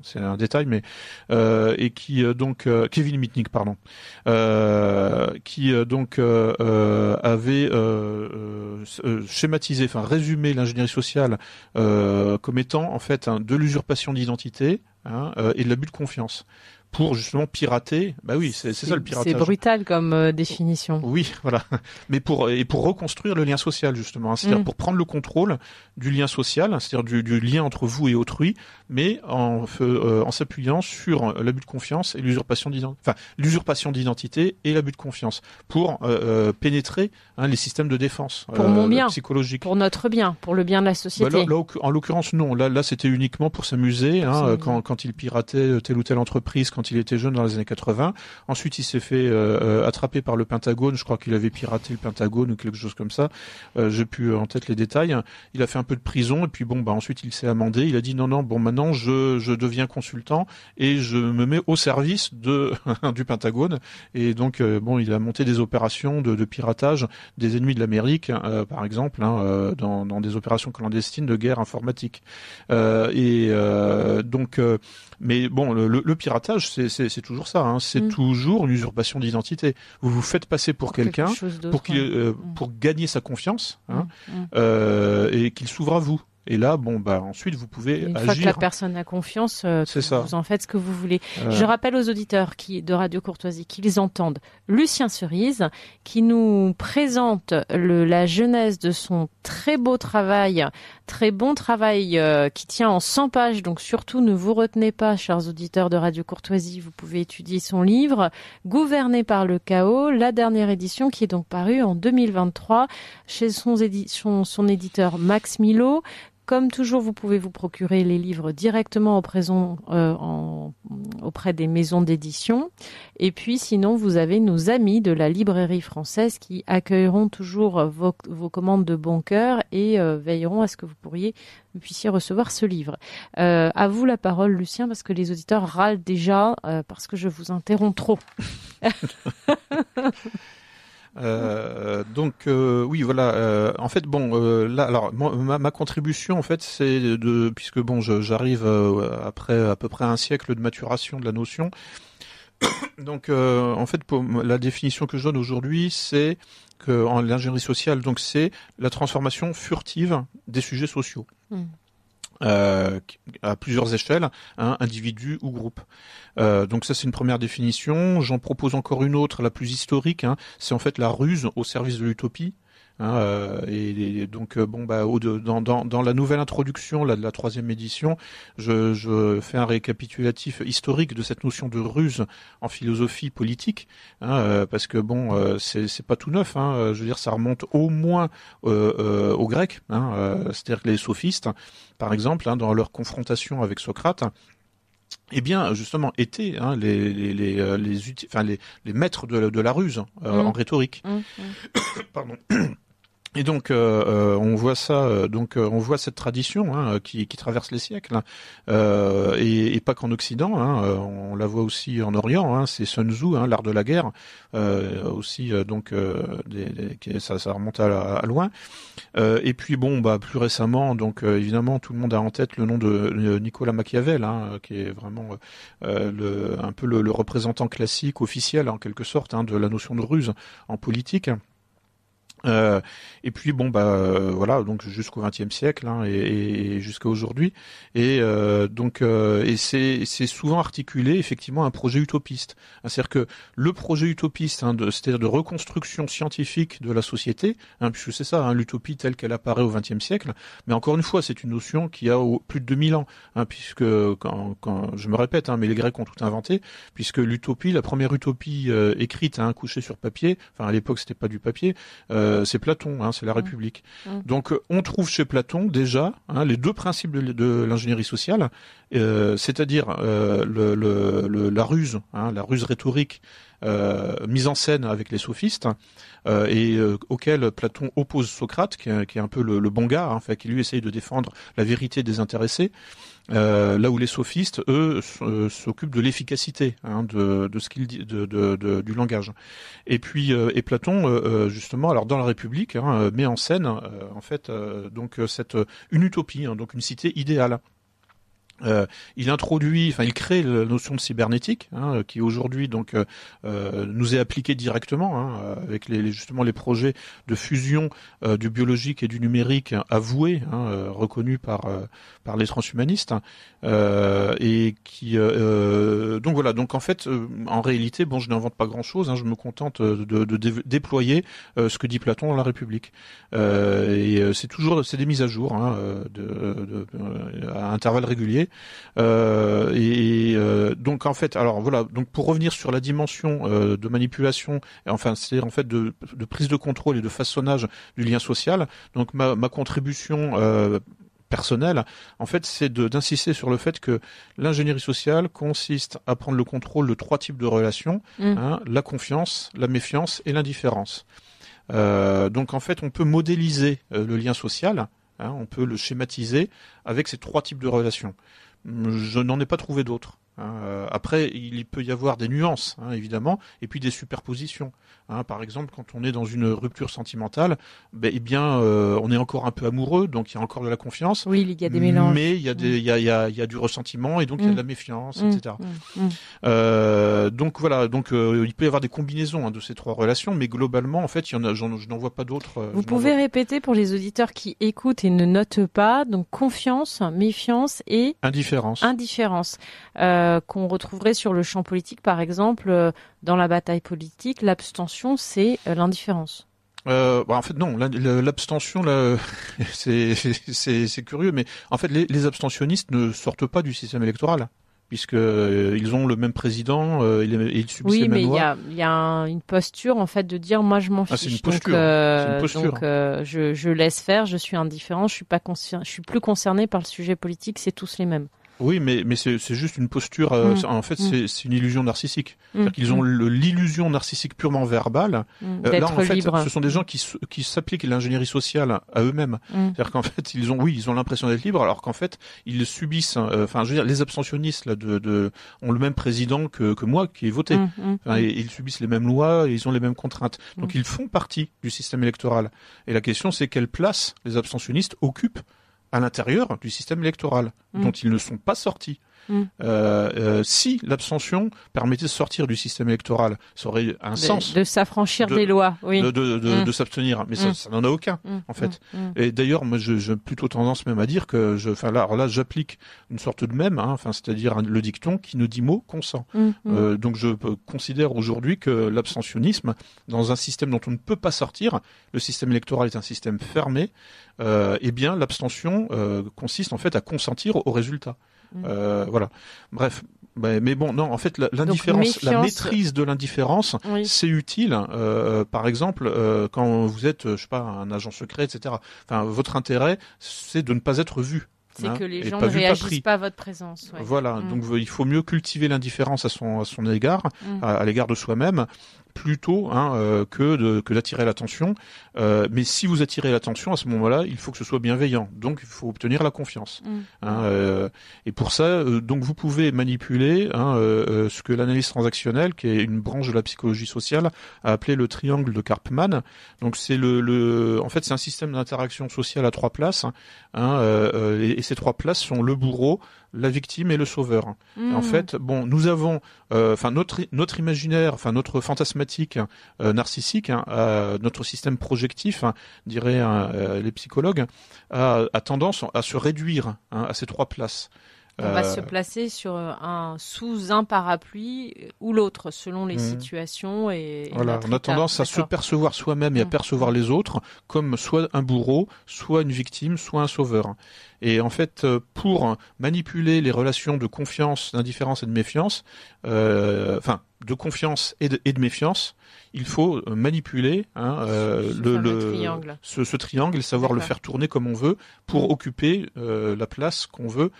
C'est un détail, mais et qui Kevin Mitnick, pardon, qui avait schématisé, résumé l'ingénierie sociale comme étant en fait de l'usurpation d'identité. Et de l'abus de confiance pour justement pirater. Oui, c'est ça le piratage. C'est brutal comme définition. Oui, voilà. Mais pour reconstruire le lien social justement, c'est-à-dire pour prendre le contrôle du lien social, c'est-à-dire du lien entre vous et autrui, mais en s'appuyant sur l'abus de confiance et l'usurpation d'identité et l'abut de confiance pour pénétrer les systèmes de défense pour mon bien, psychologique, pour notre bien, pour le bien de la société. Là, en l'occurrence, non. Là, c'était uniquement pour s'amuser. Quand il piratait telle ou telle entreprise, quand il était jeune dans les années 80. Ensuite, il s'est fait attraper par le Pentagone. Je crois qu'il avait piraté le Pentagone ou quelque chose comme ça. J'ai plus en tête les détails. Il a fait un peu de prison et puis ensuite il s'est amendé. Il a dit non, maintenant je deviens consultant et je me mets au service du Pentagone. Et donc il a monté des opérations de piratage des ennemis de l'Amérique, par exemple, dans des opérations clandestines de guerre informatique. Mais le piratage, c'est toujours ça. C'est toujours une usurpation d'identité. Vous vous faites passer pour quelqu'un pour gagner sa confiance, et qu'il s'ouvre à vous. Et là, ensuite, vous pouvez agir. Une fois que la personne a confiance, vous en faites ce que vous voulez. Je rappelle aux auditeurs de Radio Courtoisie qu'ils entendent Lucien Cerise, qui nous présente la genèse de son très bon travail qui tient en 100 pages. Donc surtout, ne vous retenez pas, chers auditeurs de Radio Courtoisie, vous pouvez étudier son livre « Gouverné par le chaos », la dernière édition qui est donc parue en 2023 chez son éditeur Max Milo. Comme toujours, vous pouvez vous procurer les livres directement auprès des maisons d'édition. Et puis, sinon, vous avez nos amis de la librairie française qui accueilleront toujours vos commandes de bon cœur et veilleront à ce que vous puissiez recevoir ce livre. À vous la parole, Lucien, parce que les auditeurs râlent déjà parce que je vous interromps trop. Oui, voilà. En fait, là, alors ma contribution, en fait, c'est puisque j'arrive après à peu près un siècle de maturation de la notion. Donc, en fait, pour la définition que je donne aujourd'hui, c'est que en l'ingénierie sociale, donc c'est la transformation furtive des sujets sociaux. À plusieurs échelles, individus ou groupes. Donc ça, c'est une première définition. J'en propose encore une autre, la plus historique. C'est en fait la ruse au service de l'utopie. Et donc dans la nouvelle introduction là, de la 3e édition, je fais un récapitulatif historique de cette notion de ruse en philosophie politique, parce que c'est pas tout neuf. Je veux dire, ça remonte au moins aux Grecs. C'est-à-dire que les sophistes, par exemple, dans leur confrontation avec Socrate, eh bien, justement, étaient les maîtres de la ruse en rhétorique. Pardon. Et donc on voit ça, on voit cette tradition qui traverse les siècles, et pas qu'en Occident, on la voit aussi en Orient. C'est Sun Tzu, l'art de la guerre, aussi ça remonte à loin. Et puis plus récemment, évidemment tout le monde a en tête le nom de Nicolas Machiavel, qui est vraiment un peu le représentant classique officiel en quelque sorte de la notion de ruse en politique. Et puis voilà, donc jusqu'au XXe siècle et jusqu'à aujourd'hui, et c'est souvent articulé effectivement à un projet utopiste. C'est-à-dire que le projet utopiste, c'est-à-dire de reconstruction scientifique de la société, puisque c'est ça, l'utopie telle qu'elle apparaît au XXe siècle. Mais encore une fois, c'est une notion qui a plus de 2000 ans, puisque quand je me répète, mais les Grecs ont tout inventé, puisque l'utopie, la première utopie écrite, couchée sur papier, enfin à l'époque c'était pas du papier. C'est Platon, c'est la République. Donc on trouve chez Platon déjà les deux principes de l'ingénierie sociale, c'est-à-dire la ruse, la ruse rhétorique mise en scène avec les sophistes, et auquel Platon oppose Socrate, qui est un peu le bon gars, qui lui essaye de défendre la vérité désintéressée. Là où les sophistes, eux, s'occupent de l'efficacité de ce qu'il dit, du langage. Et puis et Platon, justement, alors dans la République, met en scène une utopie, donc une cité idéale. Il crée la notion de cybernétique, qui aujourd'hui nous est appliquée directement, avec justement les projets de fusion du biologique et du numérique avoués, reconnus par les transhumanistes, et qui donc voilà. Donc en fait, en réalité, je n'invente pas grand-chose, je me contente de déployer ce que dit Platon dans la République, et c'est des mises à jour à intervalles réguliers. Donc en fait, alors voilà, donc pour revenir sur la dimension de manipulation, c'est en fait de prise de contrôle et de façonnage du lien social. Donc ma contribution personnelle, en fait, c'est d'insister sur le fait que l'ingénierie sociale consiste à prendre le contrôle de 3 types de relations, la confiance, la méfiance et l'indifférence. Donc en fait, on peut modéliser le lien social, on peut le schématiser avec ces 3 types de relations. Je n'en ai pas trouvé d'autres. Après, il peut y avoir des nuances, évidemment, et puis des superpositions. Par exemple, quand on est dans une rupture sentimentale, on est encore un peu amoureux, donc il y a encore de la confiance. Oui, il y a des mélanges. Mais il y a il y a du ressentiment, et donc il y a de la méfiance, etc. Donc voilà, il peut y avoir des combinaisons de ces 3 relations, mais globalement, en fait, je n'en vois pas d'autres. Vous pouvez répéter pour les auditeurs qui écoutent et ne notent pas. Donc confiance, méfiance et indifférence. Qu'on retrouverait sur le champ politique, par exemple, dans la bataille politique, l'abstention, c'est l'indifférence. En fait non, l'abstention là, c'est curieux, mais en fait les abstentionnistes ne sortent pas du système électoral, puisque ils ont le même président et ils subissent les mêmes lois. Oui, mais il y a une posture en fait de dire moi je m'en fiche. C'est une posture. Donc je laisse faire, je suis indifférent, je suis plus concerné par le sujet politique, c'est tous les mêmes. Oui, mais c'est juste une posture. En fait, c'est une illusion narcissique. C'est-à-dire qu'ils ont l'illusion narcissique purement verbale. Là, en fait, libre. Ce sont des gens qui s'appliquent l'ingénierie sociale à eux-mêmes. C'est-à-dire qu'en fait, ils ont l'impression d'être libres, alors qu'en fait, ils subissent. Je veux dire, les abstentionnistes là ont le même président que moi qui ai voté. Et ils subissent les mêmes lois, et ils ont les mêmes contraintes. Donc, ils font partie du système électoral. Et la question, c'est quelle place les abstentionnistes occupent à l'intérieur du système électoral, dont ils ne sont pas sortis. Si l'abstention permettait de sortir du système électoral, ça aurait un sens. De s'affranchir des lois, oui. De s'abstenir, mais ça n'en a aucun, en fait. Et d'ailleurs, moi, j'ai plutôt tendance même à dire que là, j'applique une sorte de mème, c'est-à-dire le dicton qui ne dit mot consent. Donc, je considère aujourd'hui que l'abstentionnisme, dans un système dont on ne peut pas sortir, le système électoral est un système fermé, eh bien, l'abstention consiste en fait à consentir au résultat. Voilà. Bref. Mais bon, non, en fait, l'indifférence, la maîtrise de l'indifférence, c'est utile. Par exemple, quand vous êtes, je sais pas, un agent secret, etc. Enfin, votre intérêt, c'est de ne pas être vu. C'est que les gens ne réagissent pas à votre présence. Ouais. Voilà. Donc, il faut mieux cultiver l'indifférence à son égard, à l'égard de soi-même, plutôt que d'attirer l'attention. Mais si vous attirez l'attention, à ce moment-là, il faut que ce soit bienveillant. Donc, il faut obtenir la confiance. Et pour ça, donc vous pouvez manipuler ce que l'analyse transactionnelle, qui est une branche de la psychologie sociale, a appelé le triangle de Karpman. Donc, c'est en fait, c'est un système d'interaction sociale à 3 places. Et ces 3 places sont le bourreau, la victime et le sauveur. Et en fait, bon, nous avons, notre imaginaire, notre fantasmatique narcissique, notre système projectif, diraient les psychologues, a tendance à se réduire à ces 3 places. On va se placer sous un parapluie ou l'autre, selon les situations. Voilà, on a tendance à se percevoir soi-même et à percevoir les autres comme soit un bourreau, soit une victime, soit un sauveur. Et en fait, pour manipuler les relations de confiance, d'indifférence et de méfiance, de confiance et de méfiance, il faut manipuler ce triangle et savoir le faire tourner comme on veut pour occuper la place qu'on veut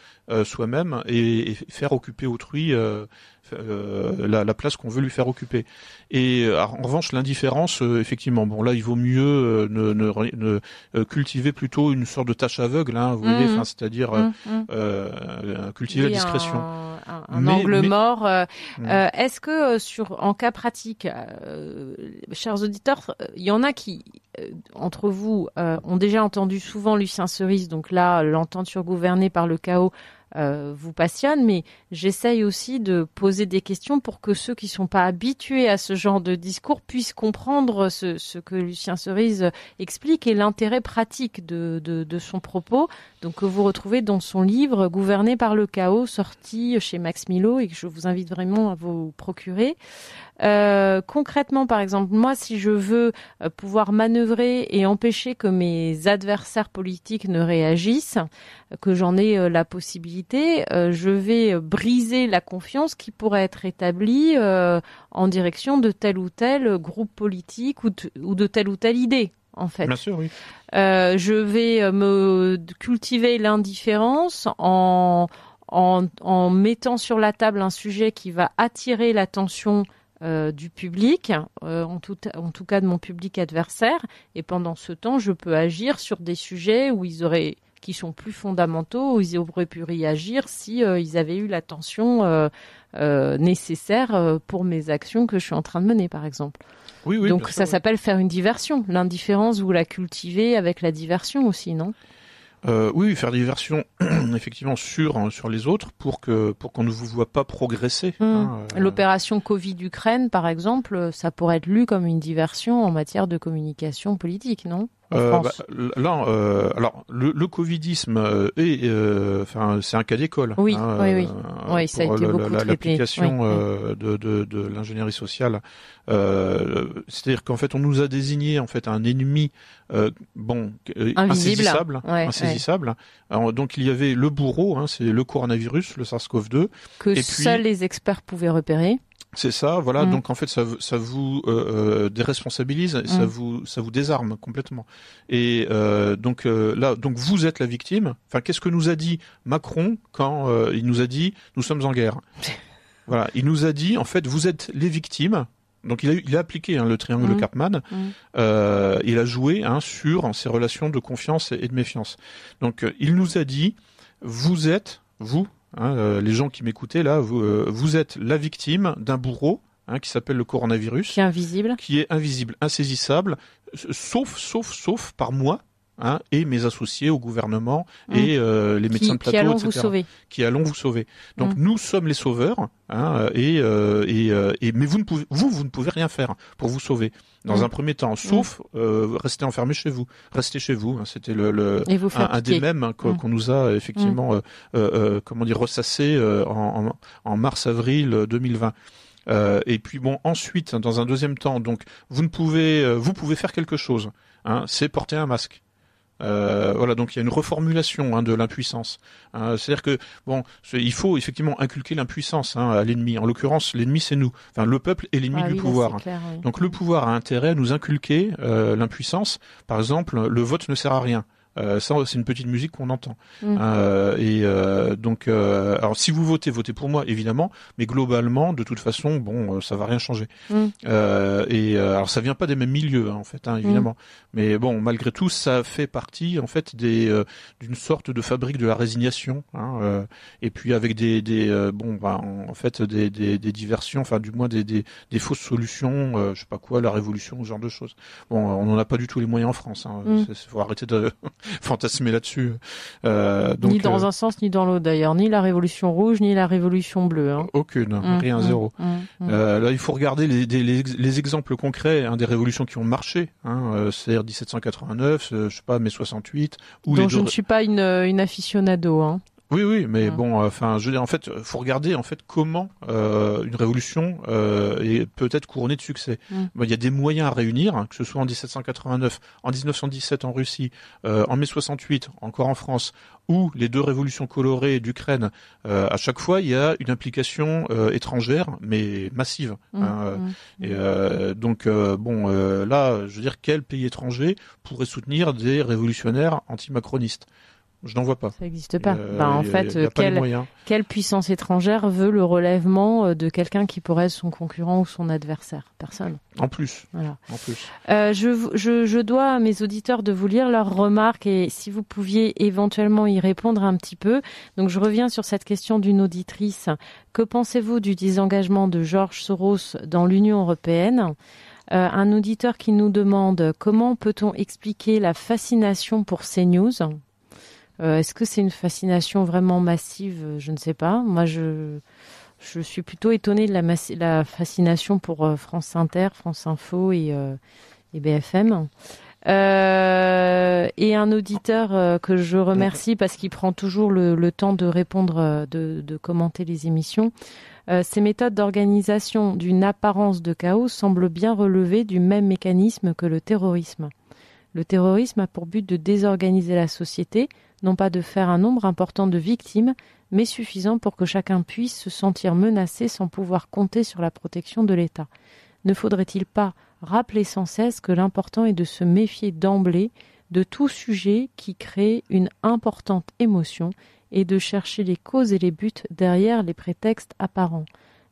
soi-même et faire occuper autrui la place qu'on veut lui faire occuper. Et en revanche, l'indifférence, effectivement, bon là, il vaut mieux cultiver plutôt une sorte de tâche aveugle, vous voyez, c'est-à-dire cultiver la discrétion. Un angle mort. Est-ce que en cas pratique, chers auditeurs, il y en a qui, entre vous, ont déjà entendu souvent Lucien Cerise, donc là, l'entente gouvernée par le chaos vous passionne, mais j'essaye aussi de poser des questions pour que ceux qui ne sont pas habitués à ce genre de discours puissent comprendre ce que Lucien Cerise explique et l'intérêt pratique de son propos, donc que vous retrouvez dans son livre « Gouverné par le chaos », sorti chez Max Milo et que je vous invite vraiment à vous procurer. Concrètement, par exemple, moi, si je veux pouvoir manœuvrer et empêcher que mes adversaires politiques ne réagissent, que j'en ai la possibilité, je vais briser la confiance qui pourrait être établie en direction de tel ou tel groupe politique ou de telle ou telle idée. En fait. Bien sûr, oui. Je vais me cultiver l'indifférence en mettant sur la table un sujet qui va attirer l'attention du public, en tout cas de mon public adversaire, et pendant ce temps, je peux agir sur des sujets qui sont plus fondamentaux, où ils auraient pu réagir si ils avaient eu l'attention nécessaire pour mes actions que je suis en train de mener, par exemple. Oui, donc ça s'appelle faire une diversion. L'indifférence, vous la cultivez avec la diversion aussi, non ? Oui, faire diversion effectivement sur les autres pour qu'on ne vous voit pas progresser. L'opération Covid-Ukraine, par exemple, ça pourrait être lu comme une diversion en matière de communication politique, non ? Alors le covidisme c'est un cas d'école. Oui, oui, ça a été beaucoup traité. L'application de l'ingénierie sociale, c'est-à-dire qu'en fait on nous a désigné en fait un ennemi insaisissable. Insaisissable. Alors, donc il y avait le bourreau, c'est le coronavirus, le SARS-CoV-2, que seuls les experts pouvaient repérer. C'est ça, voilà. Donc en fait, ça vous déresponsabilise, et ça vous désarme complètement. Et donc vous êtes la victime. Enfin, qu'est-ce que nous a dit Macron quand il nous a dit nous sommes en guerre? Voilà, il nous a dit en fait vous êtes les victimes. Donc il a appliqué le triangle de Karpman. Il a joué sur ces relations de confiance et de méfiance. Donc il nous a dit vous êtes les gens qui m'écoutaient là, vous êtes la victime d'un bourreau qui s'appelle le coronavirus, qui est invisible, insaisissable, sauf par moi, et mes associés au gouvernement et les médecins de plateau, qui allons etc. vous sauver. Qui allons vous sauver. Donc nous sommes les sauveurs, mais vous ne pouvez rien faire pour vous sauver. Dans un premier temps, sauf rester enfermé chez vous. Restez chez vous. C'était un des mèmes qu'on nous a effectivement ressassé en mars-avril 2020. Et puis bon, ensuite, dans un deuxième temps, donc vous pouvez faire quelque chose. C'est porter un masque. Voilà, donc il y a une reformulation de l'impuissance. C'est-à-dire que il faut effectivement inculquer l'impuissance à l'ennemi. En l'occurrence, l'ennemi c'est nous. Enfin, le peuple est l'ennemi du pouvoir. Là, clair, oui. Donc le pouvoir a intérêt à nous inculquer l'impuissance. Par exemple, le vote ne sert à rien. Ça, c'est une petite musique qu'on entend. Donc, alors si vous votez pour moi, évidemment, mais globalement, de toute façon, ça va rien changer. Alors ça vient pas des mêmes milieux, en fait, évidemment. Mais bon, malgré tout, ça fait partie, en fait, d'une sorte de fabrique de la résignation. Et puis avec des diversions, enfin du moins des fausses solutions, je sais pas quoi, la révolution, ce genre de choses. Bon, on n'en a pas du tout les moyens en France. Faut arrêter de fantasmer là-dessus. Ni dans un sens ni dans l'autre d'ailleurs, ni la révolution rouge ni la révolution bleue. Aucune, rien, zéro. Là, il faut regarder les exemples concrets des révolutions qui ont marché. C'est-à-dire 1789, je sais pas, mai 68. Dont je ne suis pas une aficionado. Oui, mais je veux dire, en fait, faut regarder comment une révolution est peut-être couronnée de succès. Il y a des moyens à réunir, que ce soit en 1789, en 1917 en Russie, en mai 68, encore en France, ou les deux révolutions colorées d'Ukraine. À chaque fois, il y a une implication étrangère, mais massive. Là, je veux dire, quel pays étranger pourrait soutenir des révolutionnaires anti-macronistes ? Je n'en vois pas. Ça n'existe pas. Quelle puissance étrangère veut le relèvement de quelqu'un qui pourrait être son concurrent ou son adversaire ? Personne. En plus. Voilà. En plus. Je dois à mes auditeurs de vous lire leurs remarques et si vous pouviez éventuellement y répondre un petit peu. Donc je reviens sur cette question d'une auditrice. Que pensez-vous du désengagement de George Soros dans l'Union européenne ? Un auditeur qui nous demande comment peut-on expliquer la fascination pour CNews ? Est-ce que c'est une fascination vraiment massive ? Je ne sais pas. Moi, je suis plutôt étonnée de la fascination pour France Inter, France Info et BFM. Et un auditeur que je remercie parce qu'il prend toujours le temps de répondre, de commenter les émissions. Ces méthodes d'organisation d'une apparence de chaos semblent bien relever du même mécanisme que le terrorisme. Le terrorisme a pour but de désorganiser la société, non pas de faire un nombre important de victimes, mais suffisant pour que chacun puisse se sentir menacé sans pouvoir compter sur la protection de l'État. Ne faudrait-il pas rappeler sans cesse que l'important est de se méfier d'emblée de tout sujet qui crée une importante émotion et de chercher les causes et les buts derrière les prétextes apparents.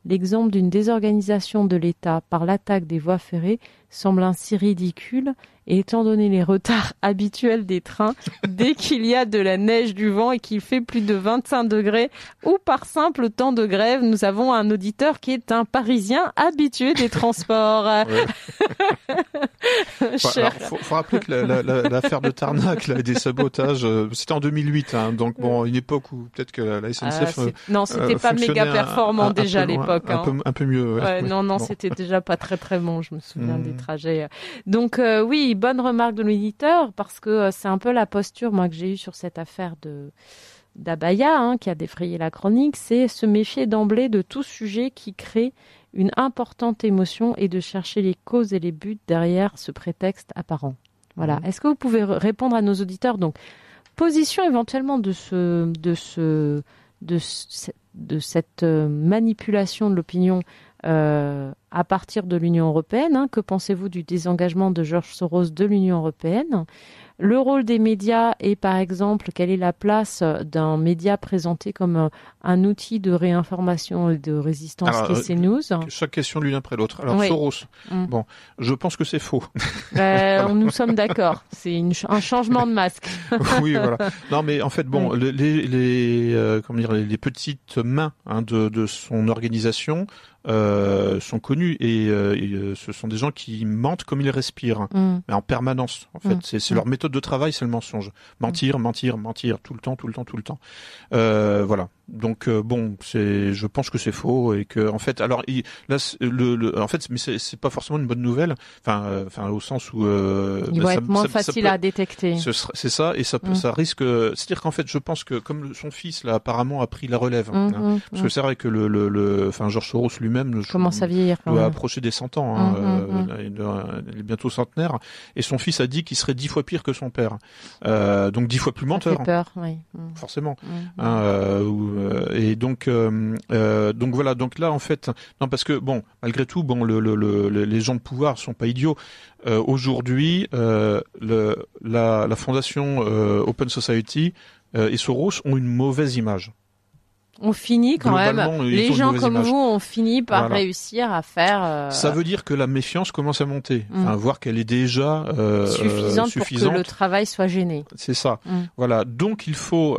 L'exemple d'une désorganisation de l'État par l'attaque des voies ferrées semble ainsi ridicule, et étant donné les retards habituels des trains, dès qu'il y a de la neige, du vent et qu'il fait plus de 25 degrés, ou par simple temps de grève, nous avons un auditeur qui est un Parisien habitué des transports. Faut rappeler que l'affaire de Tarnac et des sabotages, c'était en 2008, donc une époque où peut-être que la SNCF non, c'était pas méga performant déjà à l'époque. Un peu mieux. Non, c'était déjà pas très très bon, je me souviens des trajets. Donc oui, bonne remarque de l'auditeur, parce que c'est un peu la posture moi que j'ai eue sur cette affaire d'Abaya, qui a défrayé la chronique, c'est se méfier d'emblée de tout sujet qui crée une importante émotion et de chercher les causes et les buts derrière ce prétexte apparent. Voilà. Est-ce que vous pouvez répondre à nos auditeurs ? Donc, position éventuellement de cette manipulation de l'opinion à partir de l'Union européenne. Que pensez-vous du désengagement de George Soros de l'Union européenne ? Le rôle des médias et, par exemple, quelle est la place d'un média présenté comme un outil de réinformation et de résistance qui est CNews ? Chaque question l'une après l'autre. Alors, oui. Soros, je pense que c'est faux. Nous sommes d'accord. C'est un changement de masque. Oui, voilà. Non, mais en fait, les petites mains de son organisation sont connues connus et ce sont des gens qui mentent comme ils respirent, mais en permanence. En fait, c'est leur méthode de travail, c'est le mensonge. Mentir, tout le temps. Voilà. Donc bon, je pense que c'est faux et que en fait, alors là, en fait, mais c'est pas forcément une bonne nouvelle. Enfin, au sens où il va être moins facile à détecter. C'est ça, et ça risque. C'est-à-dire qu'en fait, je pense que comme son fils là apparemment a pris la relève, parce que c'est vrai que George Soros lui-même commence à vieillir, doit approcher des 100 ans. Il est bientôt centenaire, et son fils a dit qu'il serait 10 fois pire que son père. Donc 10 fois plus menteur. Ça fait peur, oui. Forcément. Et donc voilà. Donc là, en fait, non, parce que bon, malgré tout, bon, les gens de pouvoir sont pas idiots. Aujourd'hui, la fondation Open Society et Soros ont une mauvaise image. On finit quand même, les gens comme vous ont fini par réussir à faire... Ça veut dire que la méfiance commence à monter, voir qu'elle est déjà suffisante pour que le travail soit gêné. C'est ça. Voilà. Donc il faut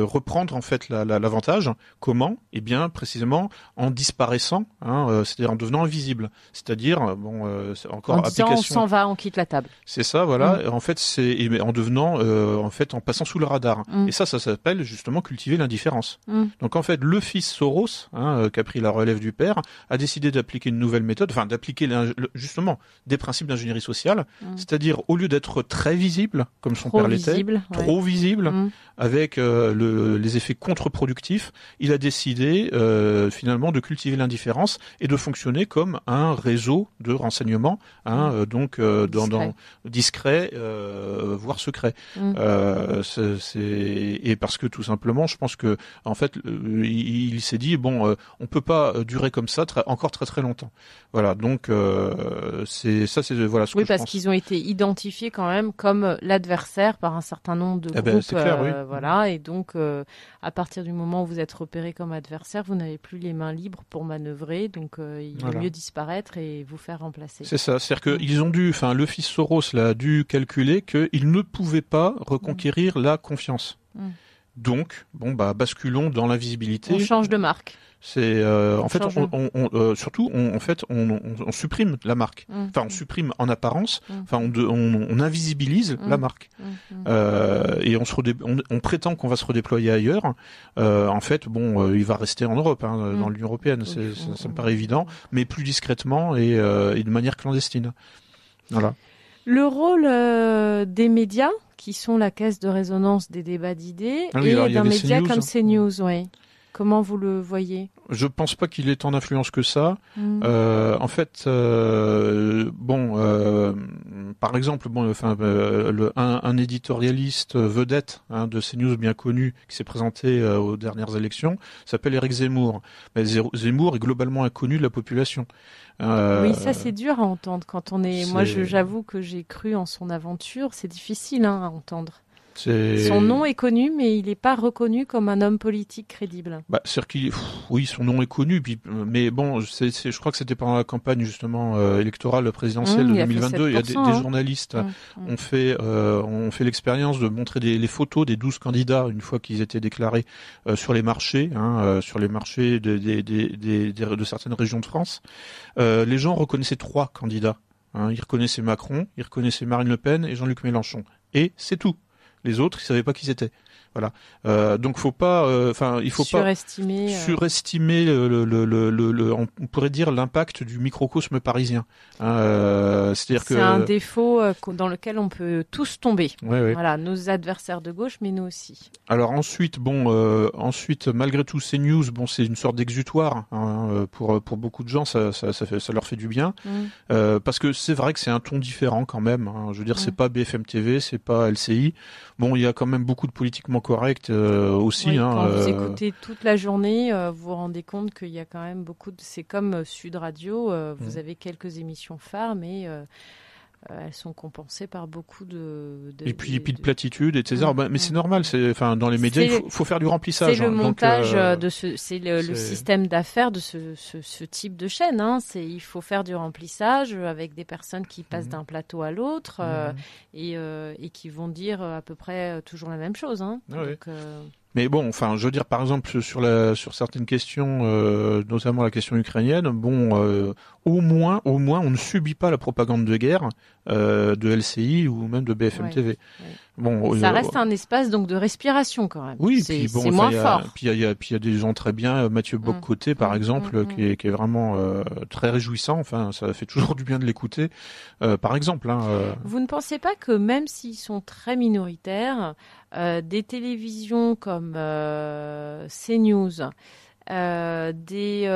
reprendre en fait l'avantage. Comment ? Eh bien précisément en disparaissant, c'est-à-dire en devenant invisible. C'est-à-dire encore en disant on s'en va, on quitte la table. C'est ça, voilà. En fait, en devenant en passant sous le radar. Et ça s'appelle justement cultiver l'indifférence. Donc en fait, le fils Soros, qui a pris la relève du père, a décidé d'appliquer une nouvelle méthode, d'appliquer justement des principes d'ingénierie sociale, c'est-à-dire au lieu d'être très visible, comme son père l'était, trop visible, avec les effets contre-productifs, il a décidé finalement de cultiver l'indifférence et de fonctionner comme un réseau de renseignements, discret, voire secret. Et parce que tout simplement, je pense que en fait, il s'est dit on peut pas durer comme ça encore très très longtemps. Voilà, donc voilà ce que je pense. Oui, parce qu'ils ont été identifiés quand même comme l'adversaire par un certain nombre de groupes. C'est clair, oui. Voilà, et donc à partir du moment où vous êtes repéré comme adversaire, vous n'avez plus les mains libres pour manœuvrer, donc il vaut mieux disparaître et vous faire remplacer. C'est ça, c'est-à-dire qu'ils ont le fils Soros a dû calculer qu'il ne pouvait pas reconquérir la confiance. Donc, basculons dans l'invisibilité. On change de marque. C'est en fait, on supprime la marque. On supprime en apparence. On invisibilise la marque. Et on prétend qu'on va se redéployer ailleurs. En fait, il va rester en Europe, dans l'Union européenne. Ça me paraît évident, mais plus discrètement et de manière clandestine. Voilà. Le rôle des médias, qui sont la caisse de résonance des débats d'idées, et d'un média comme CNews, oui. Comment vous le voyez ? Je pense pas qu'il ait tant d'influence que ça. En fait, par exemple, un éditorialiste vedette de CNews bien connu qui s'est présenté aux dernières élections s'appelle Éric Zemmour. Mais Zemmour est globalement inconnu de la population. Oui, ça c'est dur à entendre quand on est. Moi, j'avoue que j'ai cru en son aventure. C'est difficile à entendre. Son nom est connu, mais il n'est pas reconnu comme un homme politique crédible. Oui, son nom est connu, mais bon, je crois que c'était pendant la campagne justement électorale présidentielle de 2022. Il y a des journalistes ont fait l'expérience de montrer les photos des 12 candidats une fois qu'ils étaient déclarés sur les marchés, de certaines régions de France. Les gens reconnaissaient 3 candidats. Ils reconnaissaient Macron, ils reconnaissaient Marine Le Pen et Jean-Luc Mélenchon. Et c'est tout. Les autres, ils savaient pas qui c'était. Voilà. Donc il faut pas surestimer on pourrait dire l'impact du microcosme parisien. C'est-à-dire que c'est un défaut dans lequel on peut tous tomber. Oui. Voilà, nos adversaires de gauche, mais nous aussi. Alors ensuite, malgré tout, ces news, c'est une sorte d'exutoire pour beaucoup de gens. Ça leur fait du bien parce que c'est vrai que c'est un ton différent quand même. Je veux dire, c'est pas BFM TV, c'est pas LCI. Il y a quand même beaucoup de politiquement correct aussi. Oui, quand vous écoutez toute la journée, vous vous rendez compte qu'il y a quand même beaucoup de... C'est comme Sud Radio, vous avez quelques émissions phares, mais elles sont compensées par beaucoup et puis de platitudes, etc. Mais c'est normal, dans les médias, il faut faire du remplissage. C'est le montage c'est le système d'affaires de ce type de chaîne. Il faut faire du remplissage avec des personnes qui passent d'un plateau à l'autre et qui vont dire à peu près toujours la même chose. Oui. Mais bon, enfin, je veux dire, par exemple, sur certaines questions, notamment la question ukrainienne, au moins, on ne subit pas la propagande de guerre de LCI ou même de BFM TV. Ouais. Bon, ça reste un espace donc de respiration quand même. Oui, c'est puis bon, moins fort. Puis il y a des gens très bien, Mathieu Bock-Côté par exemple, qui est vraiment très réjouissant. Enfin, ça fait toujours du bien de l'écouter, par exemple. Vous ne pensez pas que même s'ils sont très minoritaires, des télévisions comme CNews, des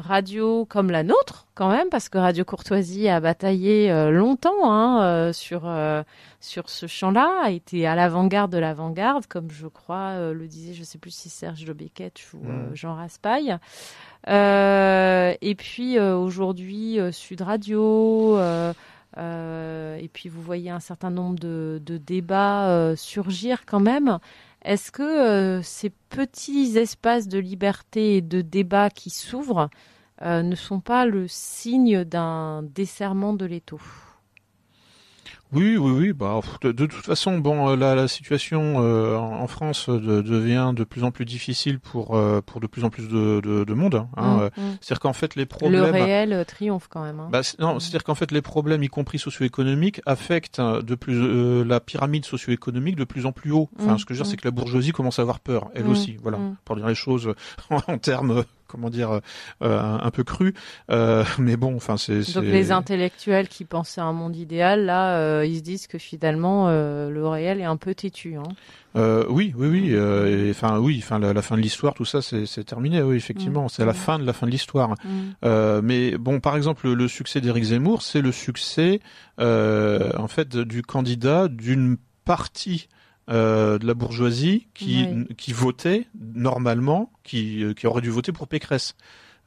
radios comme la nôtre, quand même, parce que Radio Courtoisie a bataillé longtemps sur ce champ-là, a été à l'avant-garde de l'avant-garde, comme je crois le disait, je sais plus si Serge Lobeketch ou Jean Raspail. Et puis aujourd'hui Sud Radio. Et puis vous voyez un certain nombre de débats surgir quand même. Est-ce que ces petits espaces de liberté et de débat qui s'ouvrent ne sont pas le signe d'un desserrement de l'étau ? Oui. Bah, de toute façon, bon, la situation en France devient de plus en plus difficile pour de plus en plus de monde. C'est-à-dire qu'en fait, les problèmes. Le réel triomphe quand même. C'est-à-dire qu'en fait, les problèmes, y compris socio-économiques, affectent la pyramide socio-économique de plus en plus haut. Enfin, ce que je veux dire, c'est que la bourgeoisie commence à avoir peur, elle aussi. Voilà, pour dire les choses en termes. Comment dire, un peu cru, mais bon, enfin Donc les intellectuels qui pensaient à un monde idéal, là, ils se disent que finalement le réel est un peu têtu. Oui. La fin de l'histoire, tout ça, c'est terminé. Oui, effectivement, c'est la fin de l'histoire. Mais bon, par exemple, le succès d'Éric Zemmour, c'est le succès en fait du candidat d'une partie de la bourgeoisie qui votait normalement, qui aurait dû voter pour Pécresse.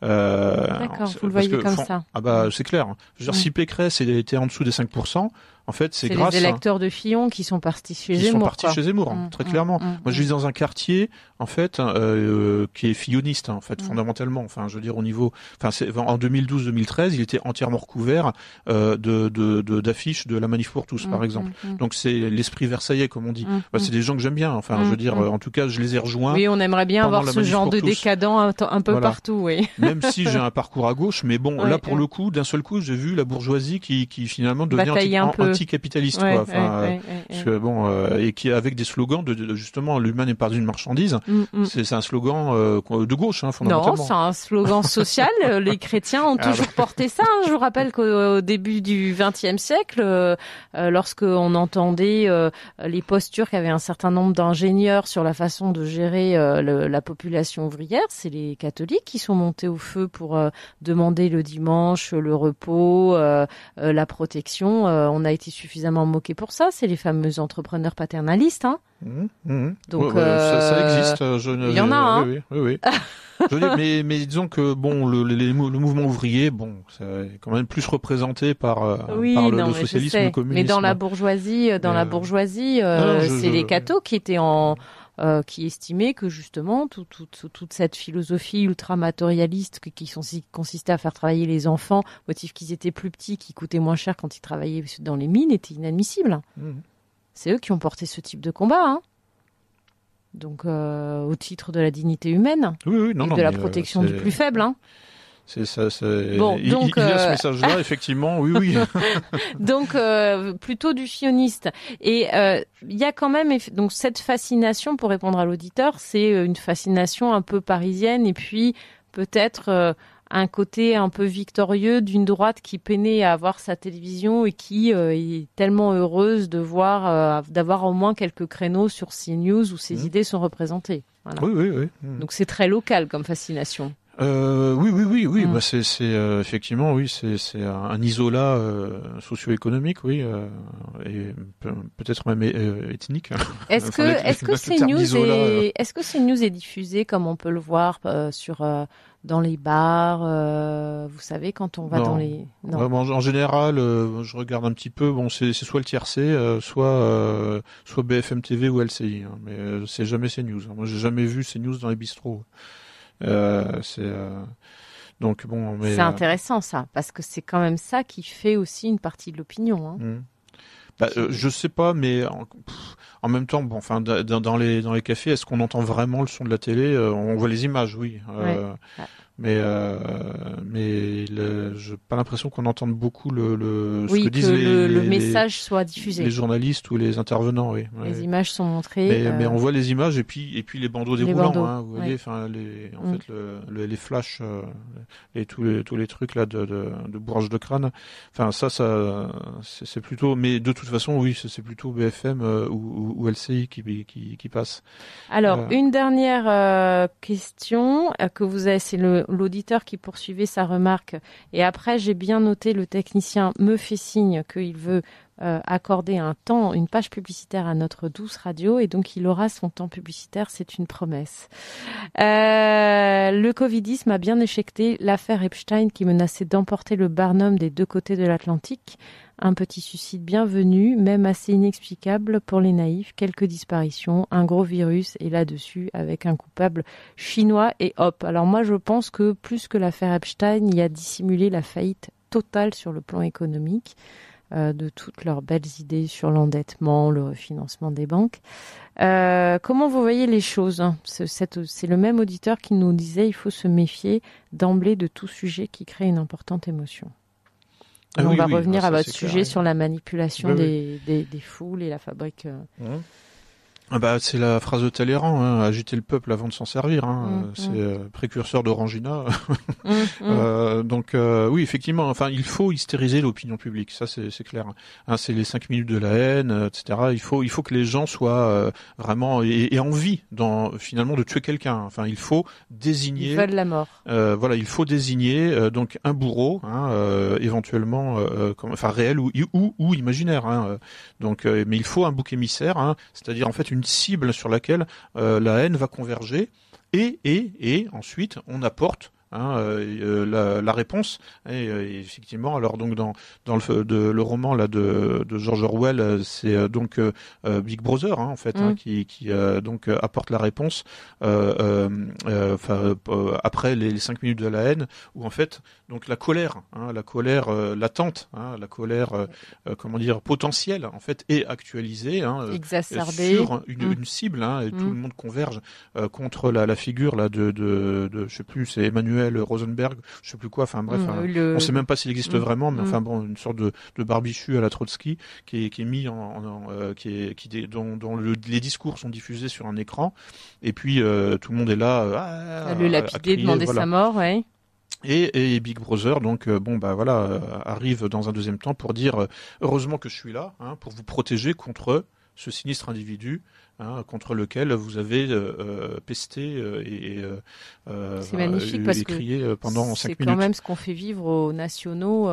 D'accord, vous le voyez comme ça. Ah bah c'est clair. Je veux dire, si Pécresse était en dessous des 5%, en fait, c'est grâce les électeurs de Fillon qui sont partis chez Zemmour. Très clairement. Moi, je vis dans un quartier, en fait, qui est filloniste, en fait, fondamentalement. Enfin, je veux dire, au niveau, en 2012-2013, il était entièrement recouvert d'affiches de la Manif pour tous, par exemple. Donc, c'est l'esprit versaillais, comme on dit. C'est des gens que j'aime bien. Enfin, je veux dire, en tout cas, je les ai rejoints. Oui, on aimerait bien avoir ce genre de décadent un peu partout, oui. Même si j'ai un parcours à gauche, mais bon, là, pour le coup, d'un seul coup, j'ai vu la bourgeoisie qui finalement devenait anticapitaliste, quoi. Parce que bon, et qui avec des slogans de justement, l'humain n'est pas une marchandise. C'est un slogan de gauche, fondamentalement. Non, c'est un slogan social. Les chrétiens ont toujours porté ça. Je vous rappelle qu'au début du XXe siècle, lorsqu'on entendait les postures qu'avaient un certain nombre d'ingénieurs sur la façon de gérer la population ouvrière, c'est les catholiques qui sont montés au feu pour demander le dimanche, le repos, la protection. On a été suffisamment moqué pour ça. C'est les fameux entrepreneurs paternalistes. Donc ça existe. Il y en a. Oui. mais disons que bon, le mouvement ouvrier, bon, c'est quand même plus représenté par le socialisme, le communisme. Mais dans la bourgeoisie, c'est les cathos qui étaient qui estimaient que justement toute cette philosophie ultra-matérialiste qui consistait à faire travailler les enfants, motif qu'ils étaient plus petits, qui coûtaient moins cher quand ils travaillaient dans les mines, était inadmissible. C'est eux qui ont porté ce type de combat. Donc au titre de la dignité humaine et de la protection du plus faible. C'est ça. Bon, donc, il y a ce message-là, effectivement, oui. Donc plutôt du sioniste. Et il y a quand même donc cette fascination, pour répondre à l'auditeur, c'est une fascination un peu parisienne et puis peut-être un côté un peu victorieux d'une droite qui peinait à avoir sa télévision et qui est tellement heureuse de voir d'avoir au moins quelques créneaux sur CNews où ses idées sont représentées. Voilà. Oui. Donc c'est très local comme fascination. Oui. Bah c'est effectivement oui, c'est un isolat socio-économique, oui, et peut-être même ethnique. Est-ce que CNews est diffusé comme on peut le voir dans les bars, vous savez, quand on va dans les... Non. En général, je regarde un petit peu. Bon, c'est soit le tiercé, soit BFM TV ou LCI, mais c'est jamais CNews. Moi, j'ai jamais vu CNews dans les bistrots. Donc bon, mais c'est intéressant ça, parce que c'est quand même ça qui fait aussi une partie de l'opinion. Je sais pas, mais en même temps, bon, enfin, dans les cafés, est-ce qu'on entend vraiment le son de la télé? On voit les images, oui. Mais j'ai pas l'impression qu'on entende beaucoup ce que disent le message soit diffusé. Les journalistes ou les intervenants, oui. Les images sont montrées. Mais on voit les images et puis les bandeaux déroulants, hein, vous voyez, enfin les flashs, tous les trucs là de bourrage de crâne. Enfin ça c'est plutôt, mais de toute façon oui, c'est plutôt BFM ou LCI qui passe. Alors une dernière question que vous avez, c'est l'auditeur qui poursuivait sa remarque, et après j'ai bien noté, le technicien me fait signe qu'il veut accorder une page publicitaire à notre douce radio, et donc il aura son temps publicitaire, c'est une promesse. Le Covidisme a bien éjecté l'affaire Epstein qui menaçait d'emporter le Barnum des deux côtés de l'Atlantique. Un petit suicide bienvenu, même assez inexplicable pour les naïfs, quelques disparitions, un gros virus, et là-dessus, avec un coupable chinois, et hop. Alors moi, je pense que plus que l'affaire Epstein, il y a dissimulé la faillite totale sur le plan économique de toutes leurs belles idées sur l'endettement, le refinancement des banques. Comment vous voyez les choses? C'est le même auditeur qui nous disait il faut se méfier d'emblée de tout sujet qui crée une importante émotion. On va revenir à votre sujet sur la manipulation des foules et la fabrique. C'est la phrase de Talleyrand, hein, agiter le peuple avant de s'en servir. C'est précurseur d'Orangina. Donc oui, effectivement. Enfin, il faut hystériser l'opinion publique, ça c'est clair. Hein, c'est les 5 minutes de la haine, etc. Il faut que les gens soient vraiment aient envie, finalement, de tuer quelqu'un. Enfin, il faut désigner. Ils veulent la mort. Voilà, il faut désigner donc un bourreau, éventuellement, réel ou imaginaire. Hein, donc, mais il faut un bouc émissaire, hein, c'est-à-dire en fait une cible sur laquelle la haine va converger, et ensuite on apporte la réponse. Et effectivement, alors donc dans le roman là de George Orwell, c'est donc Big Brother, hein, en fait, qui donc apporte la réponse après les 5 minutes de la haine, où en fait donc la colère latente, la colère potentielle, en fait, est actualisée, exacerbée sur une cible, et tout le monde converge contre la figure là de je sais plus, c'est Emmanuel Rosenberg, je sais plus quoi, enfin bref, on sait même pas s'il existe vraiment, mais enfin bon, une sorte de barbichu à la Trotsky qui est mis dont les discours sont diffusés sur un écran, et puis tout le monde est là le lapider, demander sa mort, ouais. Et Big Brother, donc arrive dans un deuxième temps pour dire heureusement que je suis là, pour vous protéger contre ce sinistre individu, contre lequel vous avez pesté c'est magnifique parce crié pendant 5 minutes. C'est quand même ce qu'on fait vivre aux nationaux.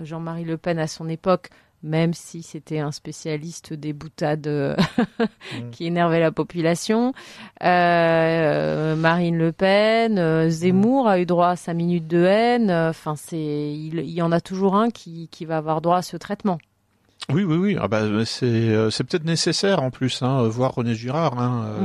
Jean-Marie Le Pen à son époque, même si c'était un spécialiste des boutades qui énervait la population. Marine Le Pen, Zemmour a eu droit à 5 minutes de haine. Enfin, il y en a toujours un qui va avoir droit à ce traitement. Oui. C'est peut-être nécessaire en plus, voir René Girard.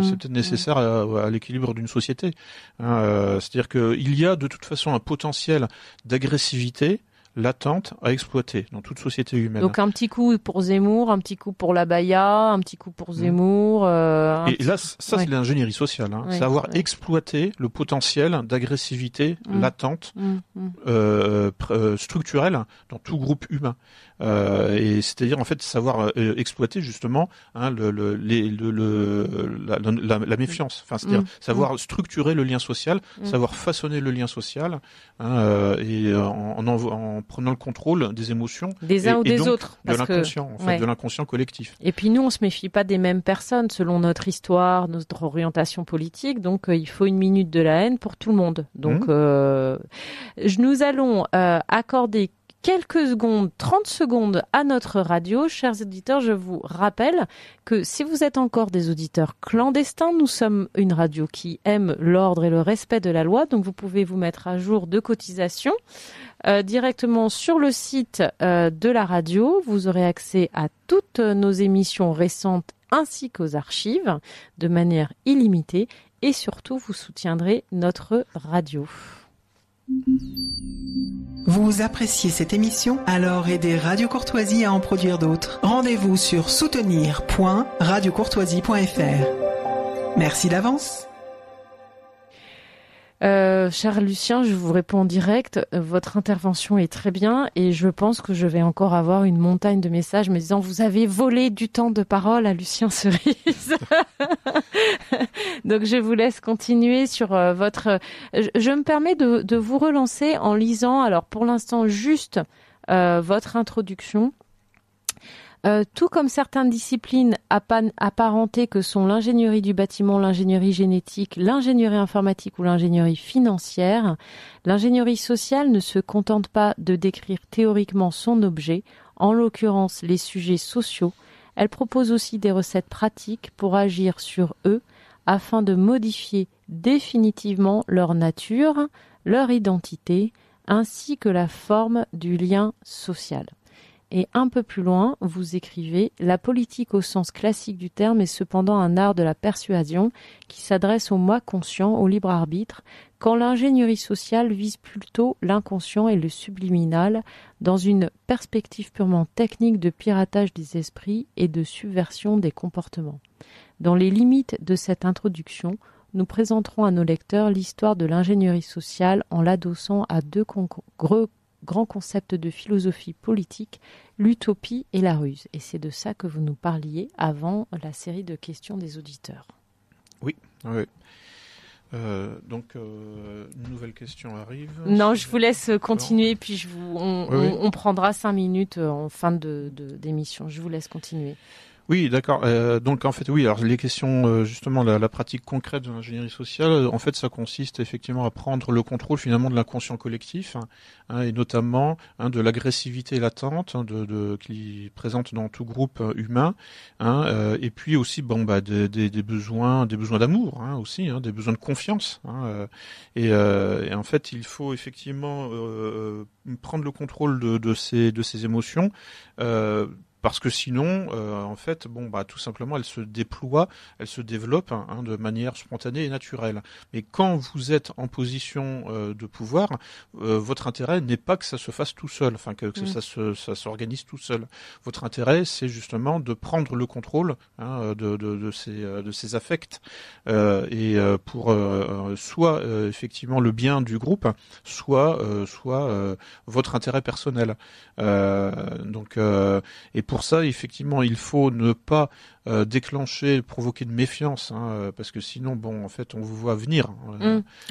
C'est peut-être nécessaire à l'équilibre d'une société. C'est-à-dire qu'il y a de toute façon un potentiel d'agressivité latente à exploiter dans toute société humaine. Donc un petit coup pour Zemmour, un petit coup pour la Baya, un petit coup pour Zemmour. C'est l'ingénierie sociale, savoir exploiter le potentiel d'agressivité latente, structurelle dans tout groupe humain. Et c'est-à-dire en fait savoir exploiter justement la méfiance, c'est-à-dire savoir structurer le lien social, savoir façonner le lien social, et en prenant le contrôle des émotions des uns ou des autres, de l'inconscient, de l'inconscient collectif. Et puis nous, on se méfie pas des mêmes personnes selon notre histoire, notre orientation politique, donc il faut 1 minute de la haine pour tout le monde. Donc nous allons accorder quelques secondes, 30 secondes à notre radio. Chers auditeurs, je vous rappelle que si vous êtes encore des auditeurs clandestins, nous sommes une radio qui aime l'ordre et le respect de la loi, donc vous pouvez vous mettre à jour de cotisations directement sur le site de la radio. Vous aurez accès à toutes nos émissions récentes ainsi qu'aux archives de manière illimitée, et surtout vous soutiendrez notre radio. Vous appréciez cette émission? Alors aidez Radio Courtoisie à en produire d'autres. Rendez-vous sur soutenir.radiocourtoisie.fr. Merci d'avance. Cher Lucien, je vous réponds en direct. Votre intervention est très bien et je pense que je vais encore avoir une montagne de messages me disant vous avez volé du temps de parole à Lucien Cerise. Donc je vous laisse continuer sur votre... Je me permets de vous relancer en lisant, alors pour l'instant juste votre introduction. Tout comme certaines disciplines apparentées que sont l'ingénierie du bâtiment, l'ingénierie génétique, l'ingénierie informatique ou l'ingénierie financière, l'ingénierie sociale ne se contente pas de décrire théoriquement son objet, en l'occurrence les sujets sociaux. Elle propose aussi des recettes pratiques pour agir sur eux afin de modifier définitivement leur nature, leur identité, ainsi que la forme du lien social. Et un peu plus loin, vous écrivez « La politique au sens classique du terme est cependant un art de la persuasion qui s'adresse au moi conscient, au libre arbitre, quand l'ingénierie sociale vise plutôt l'inconscient et le subliminal dans une perspective purement technique de piratage des esprits et de subversion des comportements. Dans les limites de cette introduction, nous présenterons à nos lecteurs l'histoire de l'ingénierie sociale en l'adossant à deux grands concepts de philosophie politique, l'utopie et la ruse. Et c'est de ça que vous nous parliez avant la série de questions des auditeurs. Oui. Donc, une nouvelle question arrive. Non, je vous laisse continuer, puis on prendra 5 minutes en fin d'émission. Je vous laisse continuer. Oui, d'accord. Donc en fait, oui. Alors les questions, justement, la pratique concrète de l'ingénierie sociale, en fait, ça consiste effectivement à prendre le contrôle finalement de l'inconscient collectif, et notamment de l'agressivité latente qui présente dans tout groupe humain, et puis aussi des besoins d'amour, aussi, des besoins de confiance, et en fait, il faut effectivement prendre le contrôle de ces émotions. Parce que sinon, en fait, tout simplement, elle se déploie, elle se développe de manière spontanée et naturelle. Mais quand vous êtes en position de pouvoir, votre intérêt n'est pas que ça se fasse tout seul, que ça s'organise tout seul. Votre intérêt, c'est justement de prendre le contrôle de ces affects pour soit effectivement le bien du groupe, soit votre intérêt personnel. Et pour ça, effectivement, il faut ne pas provoquer de méfiance, parce que sinon, en fait, on vous voit venir.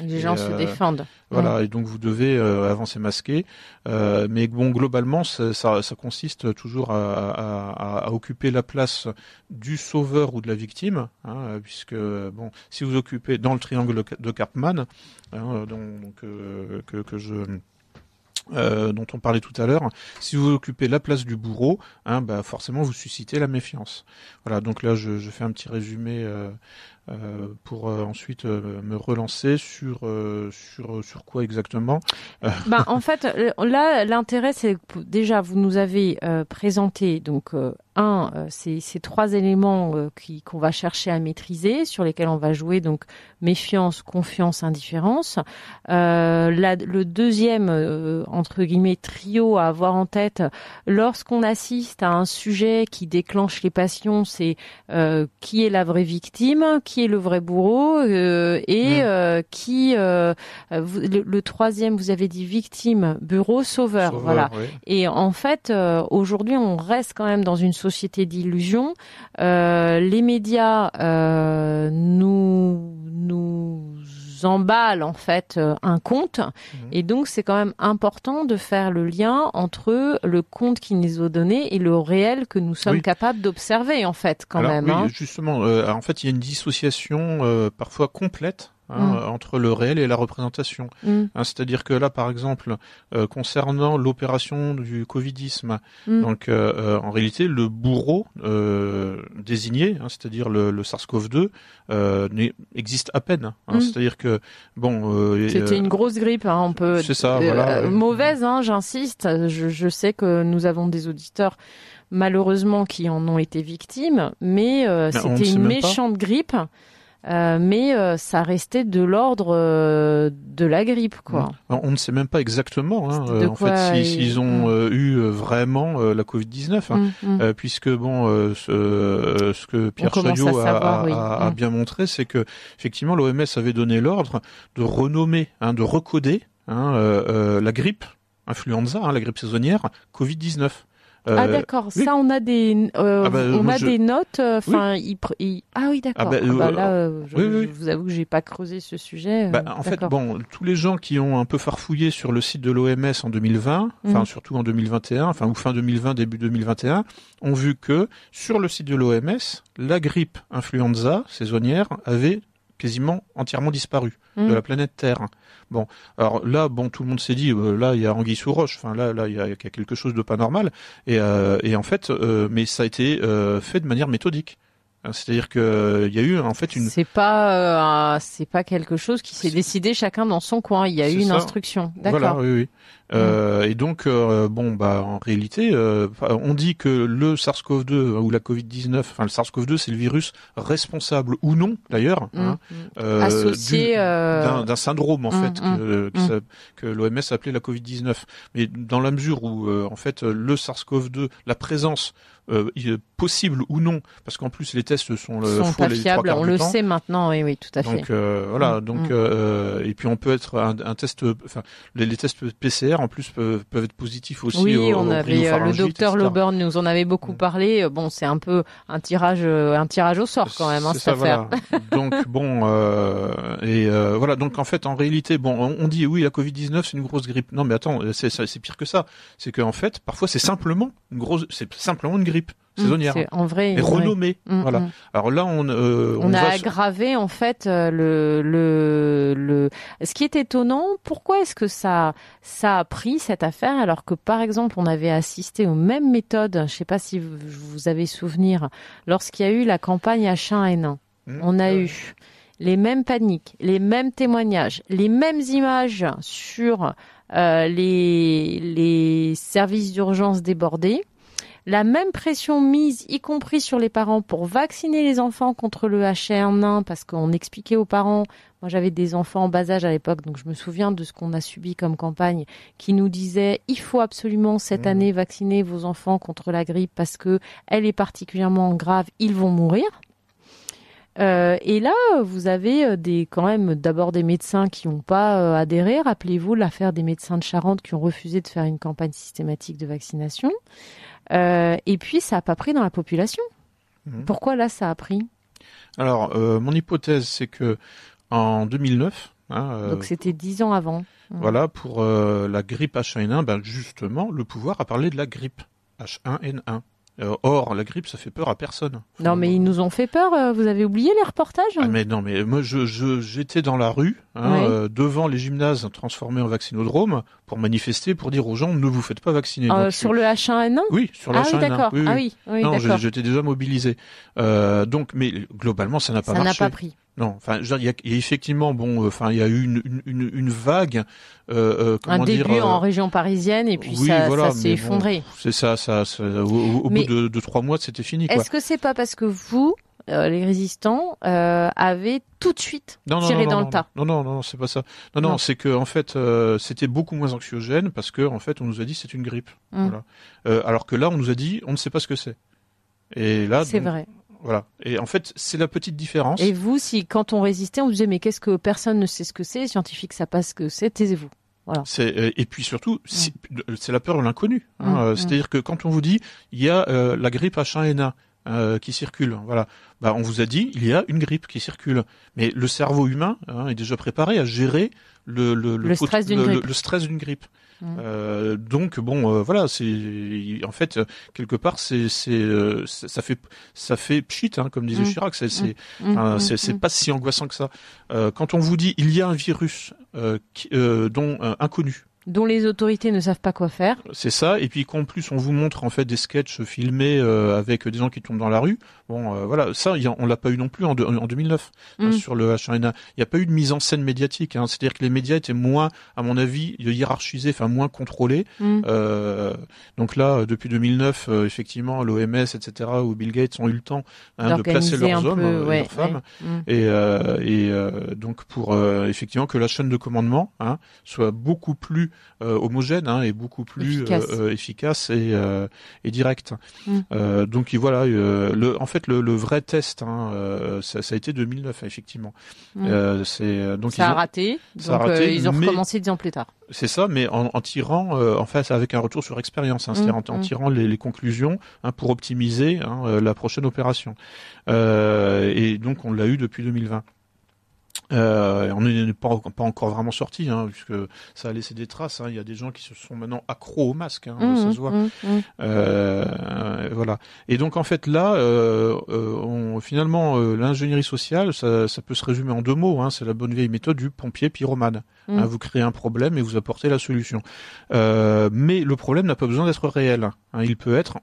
Les gens se défendent. Voilà, et donc vous devez avancer masqué. Mais globalement, ça consiste toujours à occuper la place du sauveur ou de la victime, puisque si vous occupez dans le triangle de Karpman, dont on parlait tout à l'heure, si vous occupez la place du bourreau, forcément vous suscitez la méfiance. Voilà, donc là je fais un petit résumé pour ensuite me relancer sur quoi exactement. En fait, là l'intérêt c'est que déjà vous nous avez présenté donc ces 3 éléments qu'on va chercher à maîtriser, sur lesquels on va jouer, donc méfiance, confiance, indifférence. Le deuxième, entre guillemets, trio à avoir en tête, lorsqu'on assiste à un sujet qui déclenche les passions, c'est qui est la vraie victime, qui est le vrai bourreau, le troisième, vous avez dit victime, bourreau, sauveur, voilà. Oui. Et en fait, aujourd'hui, on reste quand même dans une société d'illusions. Les médias nous emballent en fait un conte, et donc c'est quand même important de faire le lien entre le conte qui nous est donné et le réel que nous sommes capables d'observer en fait quand même. Oui, justement, en fait, il y a une dissociation parfois complète entre le réel et la représentation. C'est-à-dire que là, par exemple, concernant l'opération du Covidisme, donc en réalité, le bourreau désigné, c'est-à-dire le SARS-CoV-2, existe à peine. C'est-à-dire que c'était une grosse grippe, on peut. C'est ça, voilà. Mauvaise, j'insiste. Je sais que nous avons des auditeurs malheureusement qui en ont été victimes, mais c'était une méchante grippe. mais ça restait de l'ordre de la grippe, quoi. Alors, on ne sait même pas exactement, en quoi, fait, s'ils ont eu vraiment la Covid-19, puisque ce que Pierre Chaillot a bien montré, c'est que effectivement l'OMS avait donné l'ordre de renommer, de recoder la grippe influenza, la grippe saisonnière, Covid-19. D'accord. Oui. Ça, on a des, des notes. Enfin, oui. Ah oui, d'accord. Je vous avoue que j'ai pas creusé ce sujet. En fait, tous les gens qui ont un peu farfouillé sur le site de l'OMS en 2020, surtout en 2021, ou fin 2020, début 2021, ont vu que sur le site de l'OMS, la grippe influenza saisonnière avait quasiment entièrement disparu de la planète Terre. Bon, alors là, tout le monde s'est dit, là, il y a anguille sous roche. Enfin, là, il y a quelque chose de pas normal. Et en fait, mais ça a été fait de manière méthodique. C'est-à-dire que il y a eu en fait une. C'est pas quelque chose qui s'est décidé chacun dans son coin. Il y a eu une instruction. D'accord. Voilà, oui. Et donc en réalité, on dit que le SARS-CoV-2 ou la Covid-19, le SARS-CoV-2, c'est le virus responsable ou non d'ailleurs, associé d'un syndrome en fait que l'OMS appelait la Covid-19. Mais dans la mesure où en fait le SARS-CoV-2, la présence possible ou non, parce qu'en plus les tests sont pas fiables, on le sait maintenant, oui, tout à fait. Donc et puis on peut être un test, les tests PCR en plus peuvent être positifs aussi. Oui, on avait le docteur Loburn nous en avait beaucoup parlé. Bon, c'est un peu un tirage au sort quand même, cette affaire. Voilà. Donc voilà. Donc en fait, en réalité, on dit oui, la Covid-19 c'est une grosse grippe. Non, mais attends, c'est pire que ça. C'est qu'en fait, parfois c'est simplement une grippe saisonnière, en vrai, et renommée. Voilà. Alors là, on a aggravé en fait le. Ce qui est étonnant, pourquoi est-ce que ça a pris cette affaire alors que par exemple on avait assisté aux mêmes méthodes. Je ne sais pas si vous avez souvenir lorsqu'il y a eu la campagne H1N1, on a eu les mêmes paniques, les mêmes témoignages, les mêmes images sur les services d'urgence débordés. La même pression mise, y compris sur les parents, pour vacciner les enfants contre le H1N1, parce qu'on expliquait aux parents, moi j'avais des enfants en bas âge à l'époque, donc je me souviens de ce qu'on a subi comme campagne, qui nous disait il faut absolument cette année vacciner vos enfants contre la grippe parce que elle est particulièrement grave, ils vont mourir. Et là, vous avez quand même d'abord des médecins qui n'ont pas adhéré. Rappelez-vous l'affaire des médecins de Charente qui ont refusé de faire une campagne systématique de vaccination. Et puis, ça n'a pas pris dans la population. Pourquoi là, ça a pris ? Alors, mon hypothèse, c'est que en 2009... donc, c'était 10 ans avant. Voilà, pour la grippe H1N1, justement, le pouvoir a parlé de la grippe H1N1. Or, la grippe, ça fait peur à personne. Non, mais ils nous ont fait peur. Vous avez oublié les reportages ? Mais non, mais moi, j'étais dans la rue, devant les gymnases transformés en vaccinodromes, pour manifester, pour dire aux gens, ne vous faites pas vacciner. Donc, sur le H1N1 ? Oui, sur le H1N1. Oui, d'accord. Oui. Ah oui, non, d'accord. j'étais déjà mobilisé. Mais globalement, ça n'a pas marché. Ça n'a pas pris. Non, il y a effectivement, il y a eu une vague. Un début en région parisienne et puis ça s'est effondré. C'est ça. Au bout de 3 mois, c'était fini. Est-ce que c'est pas parce que vous, les résistants, avez tout de suite tiré dans le tas ? Non, c'est pas ça. Non, c'est que en fait, c'était beaucoup moins anxiogène parce que en fait, on nous a dit c'est une grippe. Voilà. Alors que là, on nous a dit on ne sait pas ce que c'est. Et là, c'est vrai. Voilà. Et en fait, c'est la petite différence. Et vous, quand on résistait, on vous disait mais qu'est-ce que personne ne sait ce que c'est, les scientifiques savent pas ce que c'est, taisez-vous. Voilà. Et puis surtout, c'est la peur de l'inconnu. C'est-à-dire que quand on vous dit il y a la grippe H1N1 qui circule, voilà, on vous a dit il y a une grippe qui circule, mais le cerveau humain est déjà préparé à gérer le stress d'une grippe. Donc voilà, c'est en fait quelque part ça fait pchit, comme disait Chirac, c'est pas si angoissant que ça. Quand on vous dit il y a un virus inconnu, dont les autorités ne savent pas quoi faire. C'est ça, et puis qu'en plus on vous montre en fait des sketchs filmés avec des gens qui tombent dans la rue. Voilà, ça on l'a pas eu non plus en 2009 sur le H1N1. Il n'y a pas eu de mise en scène médiatique, c'est-à-dire que les médias étaient moins, à mon avis, hiérarchisés, enfin moins contrôlés. Donc là, depuis 2009, effectivement, l'OMS, etc., ou Bill Gates ont eu le temps de placer leurs hommes et leurs femmes, et donc pour effectivement que la chaîne de commandement soit beaucoup plus homogène et beaucoup plus efficace et directe. Donc voilà, en fait le vrai test, ça a été 2009 effectivement. Donc ça a raté. Ils ont recommencé 10 ans plus tard. C'est ça, mais en tirant, en fait, avec un retour sur expérience, c'est-à-dire en tirant les conclusions pour optimiser la prochaine opération. Et donc on l'a eu depuis 2020. On n'est pas encore vraiment sorti, puisque ça a laissé des traces. Il y a des gens qui se sont maintenant accros au masque, ça se voit. Voilà. Et donc en fait là, finalement, l'ingénierie sociale, ça peut se résumer en 2 mots. C'est la bonne vieille méthode du pompier pyromane. Vous créez un problème et vous apportez la solution. Mais le problème n'a pas besoin d'être réel. Il peut être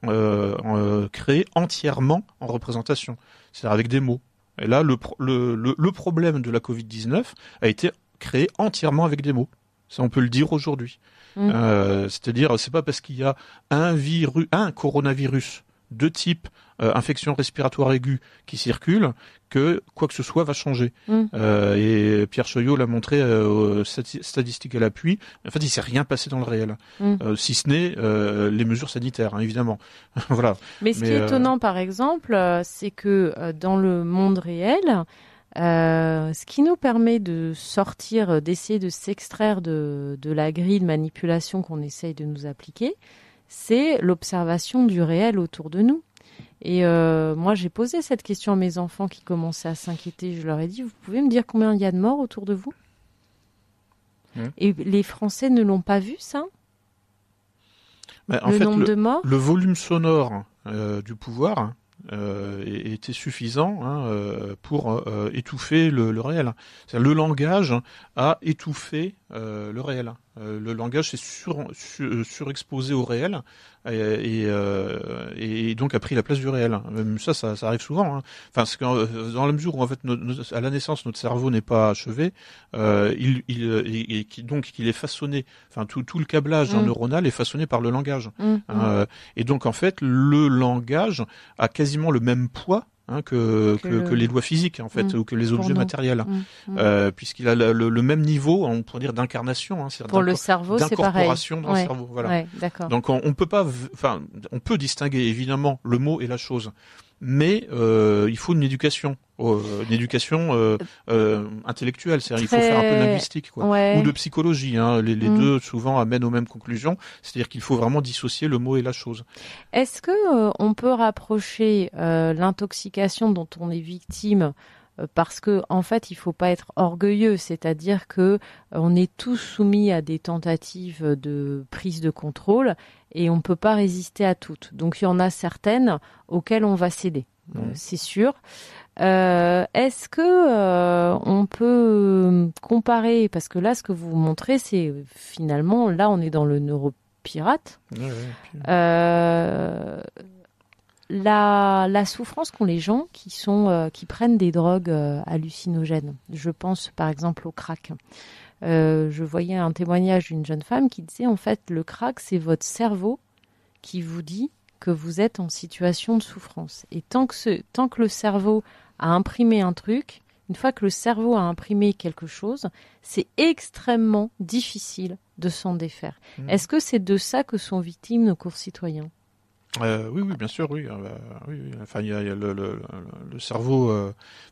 créé entièrement en représentation, c'est-à-dire avec des mots. Et là, le problème de la Covid-19 a été créé entièrement avec des mots. Ça, on peut le dire aujourd'hui. C'est-à-dire, c'est pas parce qu'il y a un coronavirus de type infection respiratoire aiguë qui circule que quoi que ce soit va changer. Et Pierre Choyot l'a montré statistiques à l'appui. En fait, il s'est rien passé dans le réel, si ce n'est les mesures sanitaires, évidemment. Voilà. Mais ce qui est étonnant, par exemple, c'est que dans le monde réel, ce qui nous permet de sortir, d'essayer de s'extraire de la grille de manipulation qu'on essaye de nous appliquer, c'est l'observation du réel autour de nous. Et moi, j'ai posé cette question à mes enfants qui commençaient à s'inquiéter. Je leur ai dit, vous pouvez me dire combien il y a de morts autour de vous ? Et les Français ne l'ont pas vu, ça ? Nombre de morts ? Le volume sonore du pouvoir était suffisant pour étouffer le réel. C'est-à-dire, le langage a étouffé le réel. Le langage s'est surexposé au réel et donc a pris la place du réel. Même ça arrive souvent. Enfin, dans la mesure où en fait à la naissance notre cerveau n'est pas achevé, donc il est façonné. Enfin, tout le câblage neuronal est façonné par le langage. Et donc en fait le langage a quasiment le même poids que les lois physiques en fait, ou que les objets matériels, puisqu'il a le même niveau, on pourrait dire, d'incarnation, pour le cerveau, c'est pareil, d'incorporation dans le cerveau. Voilà. Donc on peut pas, on peut distinguer évidemment le mot et la chose, mais il faut une éducation intellectuelle, c'est-à-dire il faut faire un peu de linguistique, ou de psychologie. Les deux souvent amènent aux mêmes conclusions, c'est-à-dire qu'il faut vraiment dissocier le mot et la chose. Est-ce que on peut rapprocher l'intoxication dont on est victime, parce que en fait il faut pas être orgueilleux, c'est-à-dire que on est tous soumis à des tentatives de prise de contrôle et on peut pas résister à toutes. Donc il y en a certaines auxquelles on va céder, c'est sûr. Est-ce que on peut comparer, parce que là ce que vous montrez, c'est finalement là on est dans le neuropirate. La souffrance qu'ont les gens qui prennent des drogues hallucinogènes. Je pense par exemple au crack. Je voyais un témoignage d'une jeune femme qui disait en fait le crack c'est votre cerveau qui vous dit que vous êtes en situation de souffrance. Et tant que le cerveau a imprimé un truc, une fois que le cerveau a imprimé quelque chose, c'est extrêmement difficile de s'en défaire. Est-ce que c'est de ça que sont victimes nos concitoyens ? Oui, bien sûr, oui. Enfin, il y a le cerveau.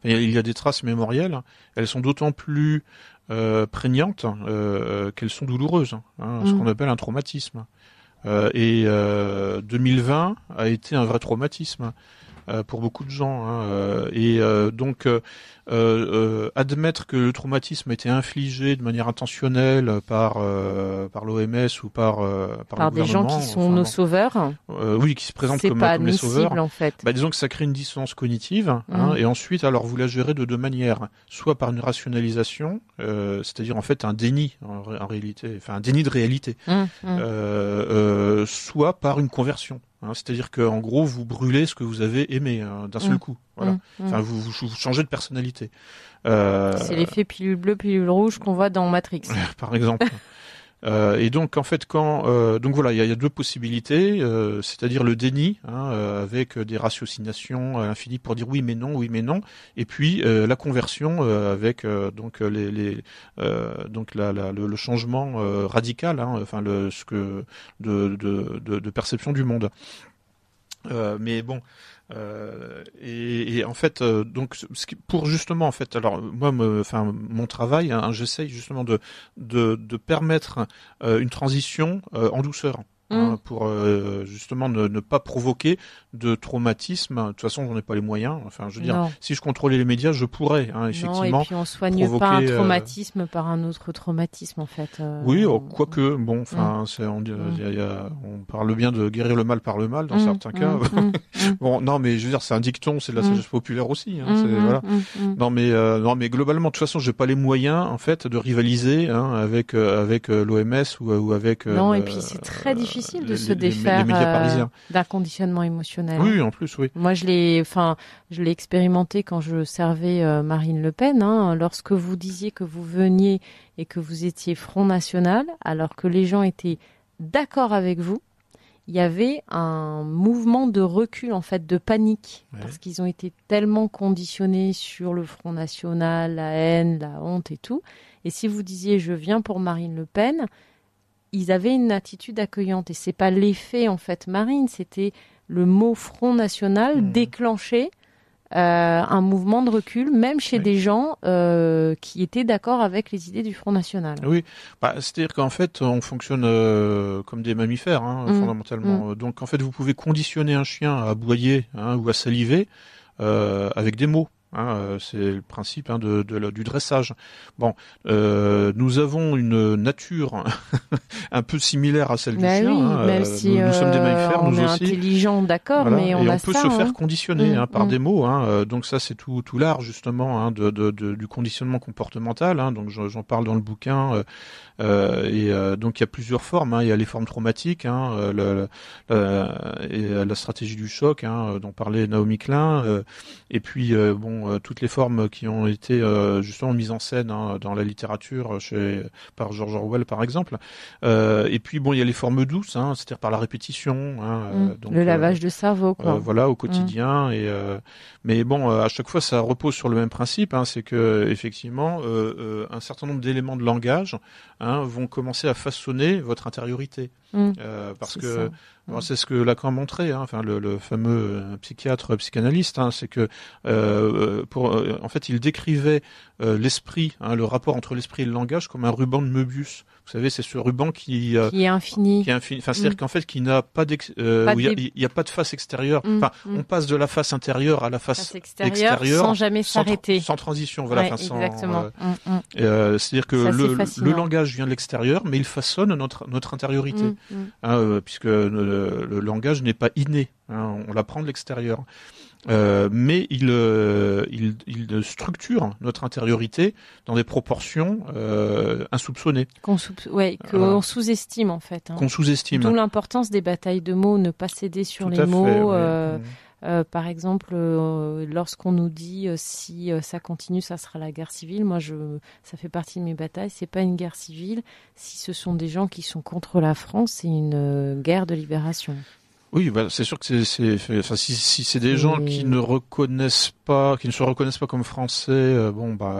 Il y a des traces mémorielles. Elles sont d'autant plus prégnantes qu'elles sont douloureuses. Ce qu'on appelle un traumatisme. Et 2020 a été un vrai traumatisme pour beaucoup de gens. Donc admettre que le traumatisme a été infligé de manière intentionnelle par l'OMS ou par le des gens qui sont nos sauveurs, qui se présentent comme les sauveurs, en fait. Disons que ça crée une dissonance cognitive, et ensuite alors vous la gérez de deux manières, soit par une rationalisation, c'est-à-dire en fait un déni en réalité, enfin un déni de réalité, soit par une conversion. C'est-à-dire qu'en gros, vous brûlez ce que vous avez aimé d'un seul coup. Voilà. Enfin, vous changez de personnalité. C'est l'effet pilule bleue, pilule rouge qu'on voit dans Matrix. Par exemple. Et donc en fait donc voilà, il y a deux possibilités, c'est-à-dire le déni avec des ratiocinations à l'infini pour dire oui mais non, et puis la conversion avec donc le changement radical, de perception du monde. Mais bon. Et en fait, donc pour justement en fait, alors moi, mon travail, j'essaye justement de permettre une transition en douceur. Pour justement ne pas provoquer de traumatisme. De toute façon, j'en ai pas les moyens. Enfin, je veux dire, si je contrôlais les médias, je pourrais effectivement. Non, et puis on soigne pas un traumatisme par un autre traumatisme en fait. Oui, quoique bon, enfin, on parle bien de guérir le mal par le mal dans certains cas. Bon, non, mais je veux dire, c'est un dicton, c'est de la sagesse populaire aussi. Voilà. Non, mais globalement, de toute façon, j'ai pas les moyens en fait de rivaliser avec l'OMS ou avec. Non, et puis c'est très difficile de se défaire d'un conditionnement émotionnel. Oui, en plus, oui. Moi, je l'ai expérimenté quand je servais Marine Le Pen. Lorsque vous disiez que vous veniez et que vous étiez Front National, alors que les gens étaient d'accord avec vous, il y avait un mouvement de recul, en fait, de panique, parce qu'ils ont été tellement conditionnés sur le Front National, la haine, la honte et tout. Et si vous disiez « je viens pour Marine Le Pen », ils avaient une attitude accueillante. Et c'est pas l'effet, en fait, Marine, c'était le mot Front National déclenché un mouvement de recul, même chez des gens qui étaient d'accord avec les idées du Front National. Oui, c'est-à-dire qu'en fait, on fonctionne comme des mammifères, fondamentalement. Donc, en fait, vous pouvez conditionner un chien à aboyer ou à saliver avec des mots. C'est le principe du dressage. Bon, nous avons une nature un peu similaire à celle du chien. Oui, même si nous sommes des mammifères, nous aussi. On est intelligent, d'accord, voilà. Mais on peut se faire conditionner par des mots. Donc ça, c'est tout l'art justement du conditionnement comportemental. Donc j'en parle dans le bouquin. Donc il y a plusieurs formes. Il y a les formes traumatiques, et la stratégie du choc, dont parlait Naomi Klein. Et puis toutes les formes qui ont été justement mises en scène dans la littérature par George Orwell par exemple. Et puis il y a les formes douces, c'est-à-dire par la répétition. Donc, le lavage de cerveau, quoi. Voilà, au quotidien. Mais bon, à chaque fois, ça repose sur le même principe, c'est que effectivement, un certain nombre d'éléments de langage vont commencer à façonner votre intériorité. Parce que c'est ce que Lacan a montré, le fameux psychiatre psychanalyste, c'est que en fait il décrivait l'esprit, le rapport entre l'esprit et le langage comme un ruban de Möbius. Vous savez, c'est ce ruban qui est infini. Enfin, c'est-à-dire qu'en fait, qui n'a pas il y a pas de face extérieure. On passe de la face intérieure à la face extérieure sans jamais s'arrêter. Sans transition, voilà. Exactement. C'est-à-dire que le langage vient de l'extérieur, mais il façonne notre intériorité, puisque le langage n'est pas inné. On l'apprend de l'extérieur. Mais il structure notre intériorité dans des proportions insoupçonnées. Qu'on sous-estime en fait. Qu'on sous-estime. D'où l'importance des batailles de mots, ne pas céder sur les mots. Par exemple, lorsqu'on nous dit si ça continue, ça sera la guerre civile. Moi, ça fait partie de mes batailles. C'est pas une guerre civile. Si ce sont des gens qui sont contre la France, c'est une guerre de libération. Oui, c'est sûr que si c'est des gens qui ne se reconnaissent pas comme français,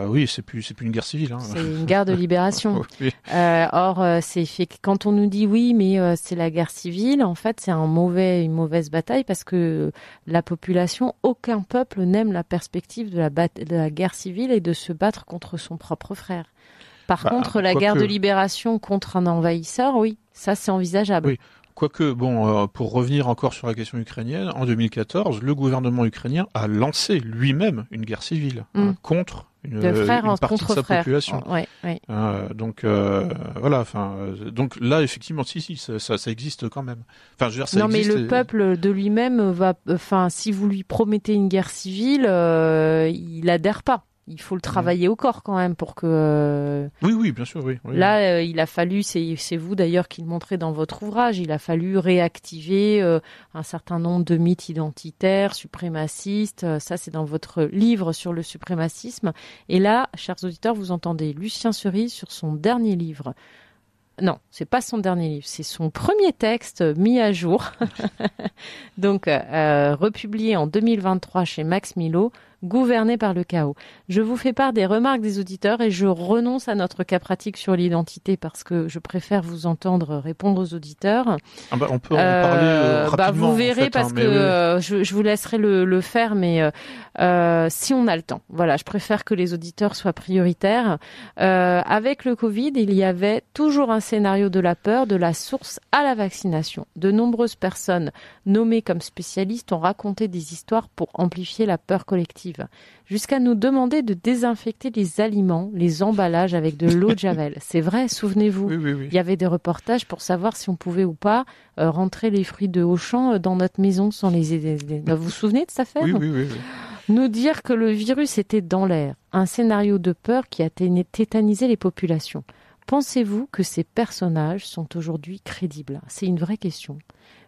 oui, c'est plus une guerre civile. C'est une guerre de libération. Oui. Or, c'est fait que quand on nous dit oui, mais c'est la guerre civile, en fait, c'est une mauvaise bataille parce que la population, aucun peuple n'aime la perspective de la guerre civile et de se battre contre son propre frère. Par contre, la guerre de libération contre un envahisseur, oui, ça c'est envisageable. Oui. Quoique, pour revenir encore sur la question ukrainienne, en 2014, le gouvernement ukrainien a lancé lui-même une guerre civile contre une partie de sa population. Donc voilà. Donc là, effectivement, ça existe quand même. Enfin, je veux dire, ça existe. Mais le peuple de lui-même va. Si vous lui promettez une guerre civile, il adhère pas. il faut le travailler au corps quand même pour que... Oui, bien sûr, oui. Là, il a fallu, c'est vous d'ailleurs qui le montrez dans votre ouvrage, il a fallu réactiver un certain nombre de mythes identitaires, suprémacistes. Ça, c'est dans votre livre sur le suprémacisme. Et là, chers auditeurs, vous entendez Lucien Cerise sur son dernier livre. Non, c'est pas son dernier livre, c'est son premier texte mis à jour. Donc, republié en 2023 chez Max Milo, Gouverné par le chaos. Je vous fais part des remarques des auditeurs et je renonce à notre cas pratique sur l'identité parce que je préfère vous entendre répondre aux auditeurs. On peut en parler rapidement. Vous verrez parce que je vous laisserai le faire, mais si on a le temps. Voilà, je préfère que les auditeurs soient prioritaires. Avec le Covid, il y avait toujours un scénario de la peur, de la source à la vaccination. De nombreuses personnes nommées comme spécialistes ont raconté des histoires pour amplifier la peur collective. Jusqu'à nous demander de désinfecter les aliments, les emballages avec de l'eau de Javel. C'est vrai, souvenez-vous. Oui. Il y avait des reportages pour savoir si on pouvait ou pas rentrer les fruits de Auchan dans notre maison sans les aider. Vous vous souvenez de cette affaire ? Oui. Nous dire que le virus était dans l'air. Un scénario de peur qui a tétanisé les populations. Pensez-vous que ces personnages sont aujourd'hui crédibles ? C'est une vraie question.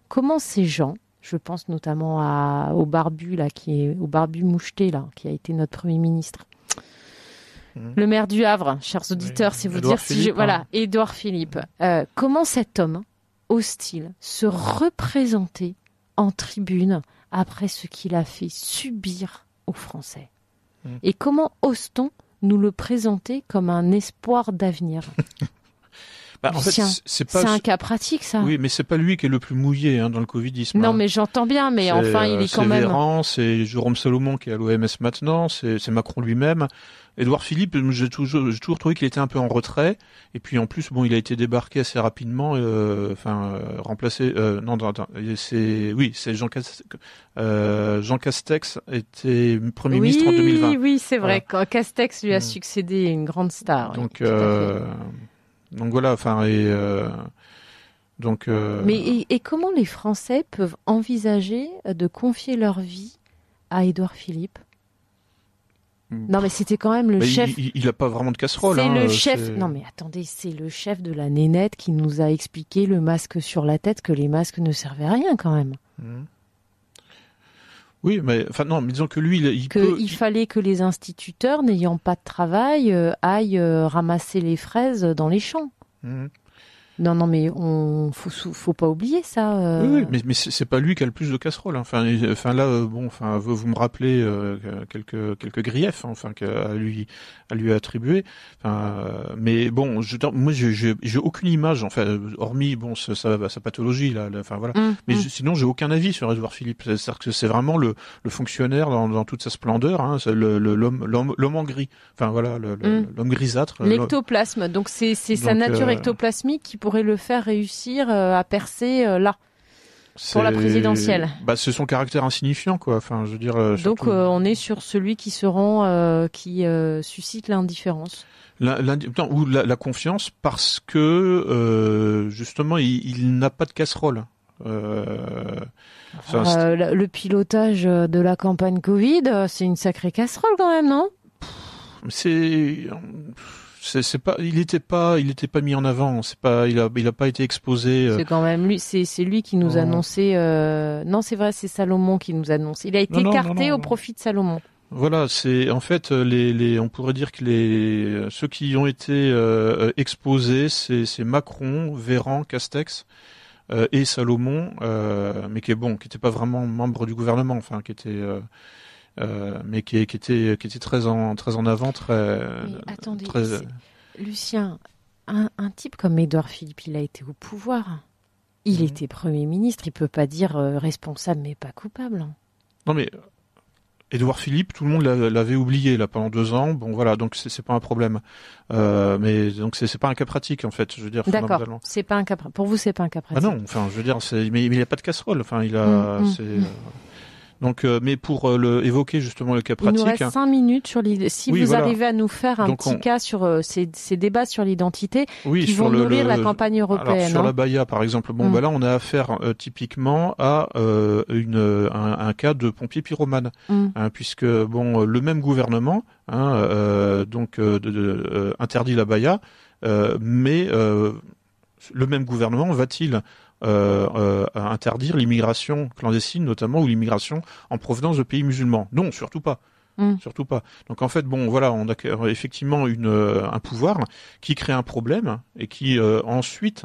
Comment ces gens... Je pense notamment au barbu là, au barbu moucheté là, qui a été notre Premier ministre. Le maire du Havre, chers auditeurs, c'est vous Édouard dire Philippe, voilà, Édouard Philippe. Comment cet homme hostile se représentait en tribune après ce qu'il a fait subir aux Français ? Et comment ose-t-on nous le présenter comme un espoir d'avenir ? En fait, c'est un cas pratique, ça. Oui, mais c'est pas lui qui est le plus mouillé dans le Covidisme. Non, mais j'entends bien, mais enfin, il est quand même... C'est Véran, c'est Jérôme Salomon qui est à l'OMS maintenant, c'est Macron lui-même. Édouard Philippe, j'ai toujours trouvé qu'il était un peu en retrait. Et puis en plus, il a été débarqué assez rapidement, remplacé. C'est Jean Castex était Premier ministre en 2020. Oui, c'est vrai. Quand Castex lui a succédé, une grande star. Donc voilà, Mais comment les Français peuvent envisager de confier leur vie à Édouard Philippe ? Non, mais c'était quand même le chef. Il n'a pas vraiment de casserole. C'est le chef. Non, mais attendez, c'est le chef de la nénette qui nous a expliqué le masque sur la tête, que les masques ne servaient à rien quand même. Oui, mais disons que lui, il fallait que les instituteurs n'ayant pas de travail aillent ramasser les fraises dans les champs. Non, mais faut pas oublier ça. Oui, mais c'est pas lui qui a le plus de casseroles. Vous me rappelez quelques griefs, qu'à lui attribuer. Mais bon, moi j'ai aucune image, hormis sa pathologie là. Mais sinon j'ai aucun avis sur Édouard Philippe. C'est-à-dire que c'est vraiment le fonctionnaire dans toute sa splendeur, l'homme en gris. L'homme grisâtre. L'ectoplasme. Donc c'est sa nature ectoplasmique qui pourrait le faire réussir à percer là pour la présidentielle. C'est son caractère insignifiant, quoi. Je veux dire. Donc on est sur celui qui se rend, qui suscite l'indifférence. Ou la confiance parce que justement il n'a pas de casserole. Le pilotage de la campagne Covid, c'est une sacrée casserole quand même, non ? Il était pas mis en avant. Il a pas été exposé. C'est quand même lui. C'est lui qui nous annonçait. Non, c'est vrai, c'est Salomon qui nous annonce. Il a été écarté au profit de Salomon. Voilà, c'est en fait on pourrait dire que ceux qui ont été exposés, c'est Macron, Véran, Castex et Salomon, mais qui était pas vraiment membre du gouvernement, qui était mais qui était très en avant, très. Mais attendez, Lucien, un type comme Édouard Philippe, il a été au pouvoir. Il était Premier ministre, il peut pas dire responsable mais pas coupable. Non mais Édouard Philippe, tout le monde l'avait oublié là pendant 2 ans. Bon voilà, donc c'est pas un problème. Mais donc c'est pas un cas pratique en fait, je veux dire. D'accord. C'est pas un cas. Pour vous, c'est pas un cas pratique. Ah non, je veux dire, mais il a pas de casserole. Donc, mais pour évoquer justement le cas Il pratique. nous reste 5 minutes sur l'idée. Si vous arrivez à nous faire un petit cas sur ces débats sur l'identité qui vont nourrir la campagne européenne. Alors, sur l'abaya, par exemple, là, on a affaire typiquement à un cas de pompier pyromane, puisque le même gouvernement interdit l'abaya, mais le même gouvernement va-t-il interdire l'immigration clandestine, notamment, ou l'immigration en provenance de pays musulmans? Non, surtout pas. Surtout pas. Donc en fait, on a effectivement un pouvoir qui crée un problème et qui ensuite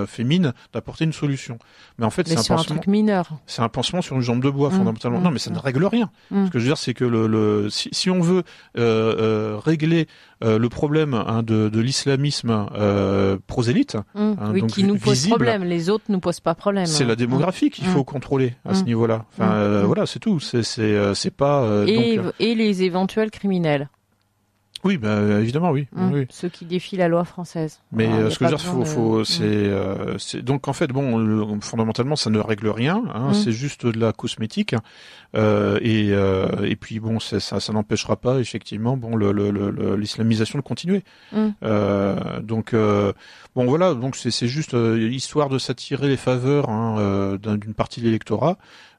fait mine d'apporter une solution. Mais en fait, c'est un truc mineur. C'est un pansement sur une jambe de bois fondamentalement. Non, mais ça ne règle rien. Ce que je veux dire, c'est que si on veut régler le problème de l'islamisme prosélyte, donc qui nous pose problème, les autres nous posent pas problème. C'est la démographie qu'il faut contrôler à ce niveau-là. Enfin, voilà, c'est tout. C'est pas et les éventuels criminels. Oui, évidemment, oui. Oui. Ceux qui défient la loi française. Mais ce que je veux dire, c'est donc en fait, fondamentalement, ça ne règle rien. C'est juste de la cosmétique. Et puis ça n'empêchera pas effectivement l'islamisation de continuer. Donc voilà, donc c'est juste histoire de s'attirer les faveurs d'une partie de l'électorat.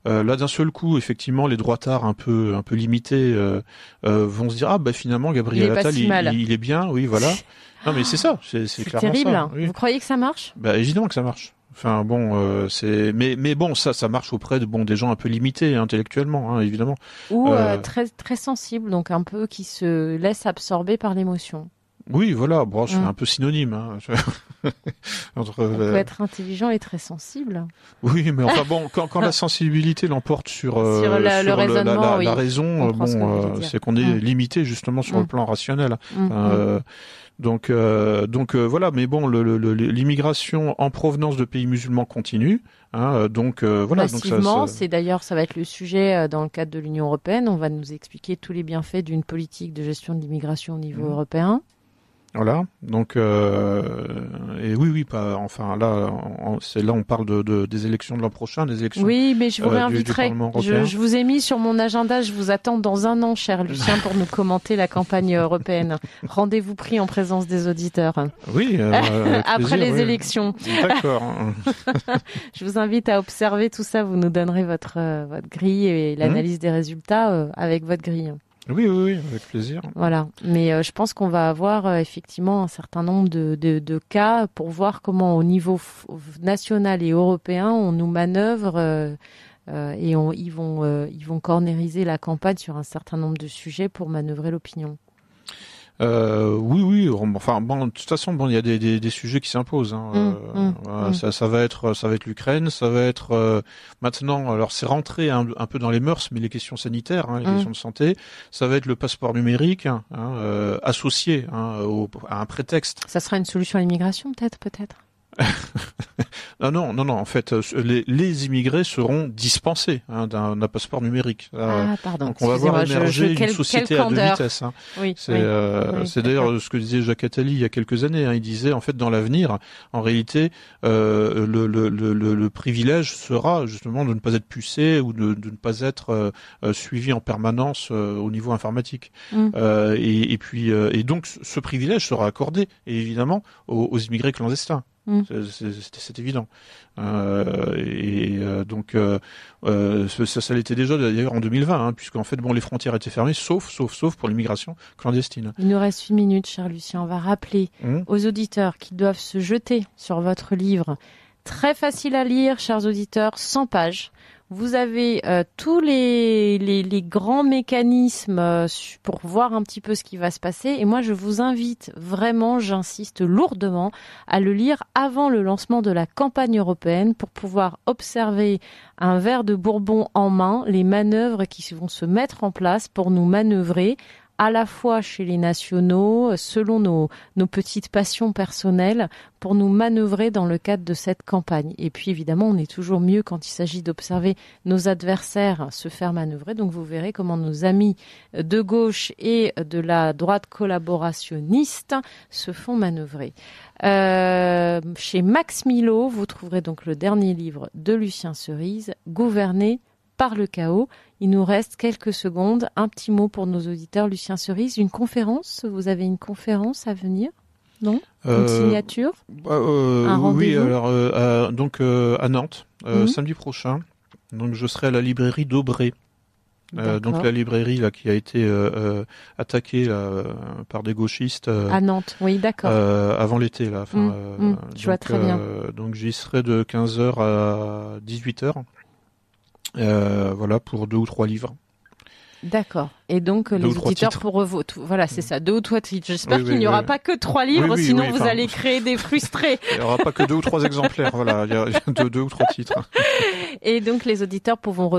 Là, d'un seul coup, effectivement, les droitards un peu limités vont se dire finalement Gabriel Attal il est bien, oui, voilà. Non, mais c'est ça, c'est clairement terrible. Ça. Oui. Vous croyez que ça marche? Évidemment que ça marche. Enfin mais ça marche auprès de des gens un peu limités intellectuellement, évidemment. Ou très très sensibles, donc un peu qui se laissent absorber par l'émotion. Oui, voilà, c'est un peu synonyme. On peut être intelligent et très sensible. Oui, mais enfin quand la sensibilité l'emporte sur le raisonnement, la raison, c'est qu'on est limité justement sur le plan rationnel. Donc voilà, mais l'immigration en provenance de pays musulmans continue. Voilà. Massivement, donc c'est d'ailleurs, ça va être le sujet dans le cadre de l'Union européenne. On va nous expliquer tous les bienfaits d'une politique de gestion de l'immigration au niveau européen. Voilà, donc et oui, là on parle des élections de l'an prochain, des élections. Oui, mais je vous réinviterai. Je vous ai mis sur mon agenda, je vous attends dans un an, cher Lucien, pour nous commenter la campagne européenne. Rendez-vous pris en présence des auditeurs. Oui, après les élections. D'accord. Je vous invite à observer tout ça. Vous nous donnerez votre grille et l'analyse des résultats avec votre grille. Oui, avec plaisir. Voilà, mais je pense qu'on va avoir effectivement un certain nombre de cas pour voir comment au niveau national et européen on nous manœuvre et ils vont cornériser la campagne sur un certain nombre de sujets pour manœuvrer l'opinion. Oui. Enfin, de toute façon, il y a des sujets qui s'imposent. Ça va être l'Ukraine, ça va être maintenant. Alors, c'est rentré un peu dans les mœurs, mais les questions sanitaires, les questions de santé, ça va être le passeport numérique associé à un prétexte. Ça sera une solution à l'immigration, peut-être. Non. En fait, les immigrés seront dispensés d'un passeport numérique. Pardon. Donc on va voir émerger une société à deux vitesses. C'est d'ailleurs ce que disait Jacques Attali il y a quelques années. Il disait en fait dans l'avenir, en réalité, le privilège sera justement de ne pas être pucé ou de ne pas être suivi en permanence au niveau informatique. Et donc ce privilège sera accordé évidemment aux immigrés clandestins. C'est évident. Donc ça l'était déjà d'ailleurs en 2020, puisqu'en fait les frontières étaient fermées, sauf pour l'immigration clandestine. Il nous reste 8 minutes, cher Lucien. On va rappeler aux auditeurs qu'ils doivent se jeter sur votre livre. Très facile à lire, chers auditeurs, 100 pages. Vous avez tous les grands mécanismes pour voir un petit peu ce qui va se passer. Et moi, je vous invite vraiment, j'insiste lourdement, à le lire avant le lancement de la campagne européenne pour pouvoir observer un verre de Bourbon en main, les manœuvres qui vont se mettre en place pour nous manœuvrer à la fois chez les nationaux, selon nos petites passions personnelles, pour nous manœuvrer dans le cadre de cette campagne. Et puis évidemment, on est toujours mieux quand il s'agit d'observer nos adversaires se faire manœuvrer. Donc vous verrez comment nos amis de gauche et de la droite collaborationniste se font manœuvrer. Chez Max Milo, vous trouverez donc le dernier livre de Lucien Cerise, Gouverner par le chaos. Il nous reste quelques secondes. Un petit mot pour nos auditeurs. Lucien Cerise, une conférence. Vous avez une conférence à venir? Non? Une signature? Un rendez-vous? Oui, alors donc à Nantes, samedi prochain. Donc je serai à la librairie d'Aubray. Donc la librairie là qui a été attaquée là, par des gauchistes à Nantes, oui, d'accord. Avant l'été là. Je vois très bien. Donc j'y serai de 15h à 18h. Voilà, pour 2 ou 3 livres. D'accord. Et donc les auditeurs pourront voter. Voilà, c'est ça, 2 ou 3 titres. J'espère qu'il n'y aura pas que 3 livres, sinon vous allez créer des frustrés. Il n'y aura pas que 2 ou 3 exemplaires. Voilà, il y a 2 ou 3 titres. Et donc les auditeurs peuvent vous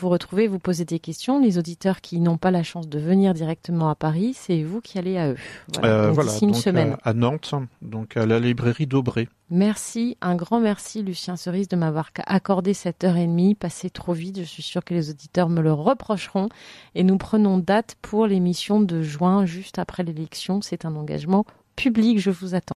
retrouver, vous poser des questions. Les auditeurs qui n'ont pas la chance de venir directement à Paris, c'est vous qui allez à eux. Voilà, d'ici une semaine. À Nantes, donc à la librairie d'Aubray. Merci, un grand merci Lucien Cerise de m'avoir accordé cette heure et demie, passée trop vite. Je suis sûre que les auditeurs me le reprocheront. Et nous prenons date pour l'émission de juin, juste après l'élection. C'est un engagement public. Je vous attends.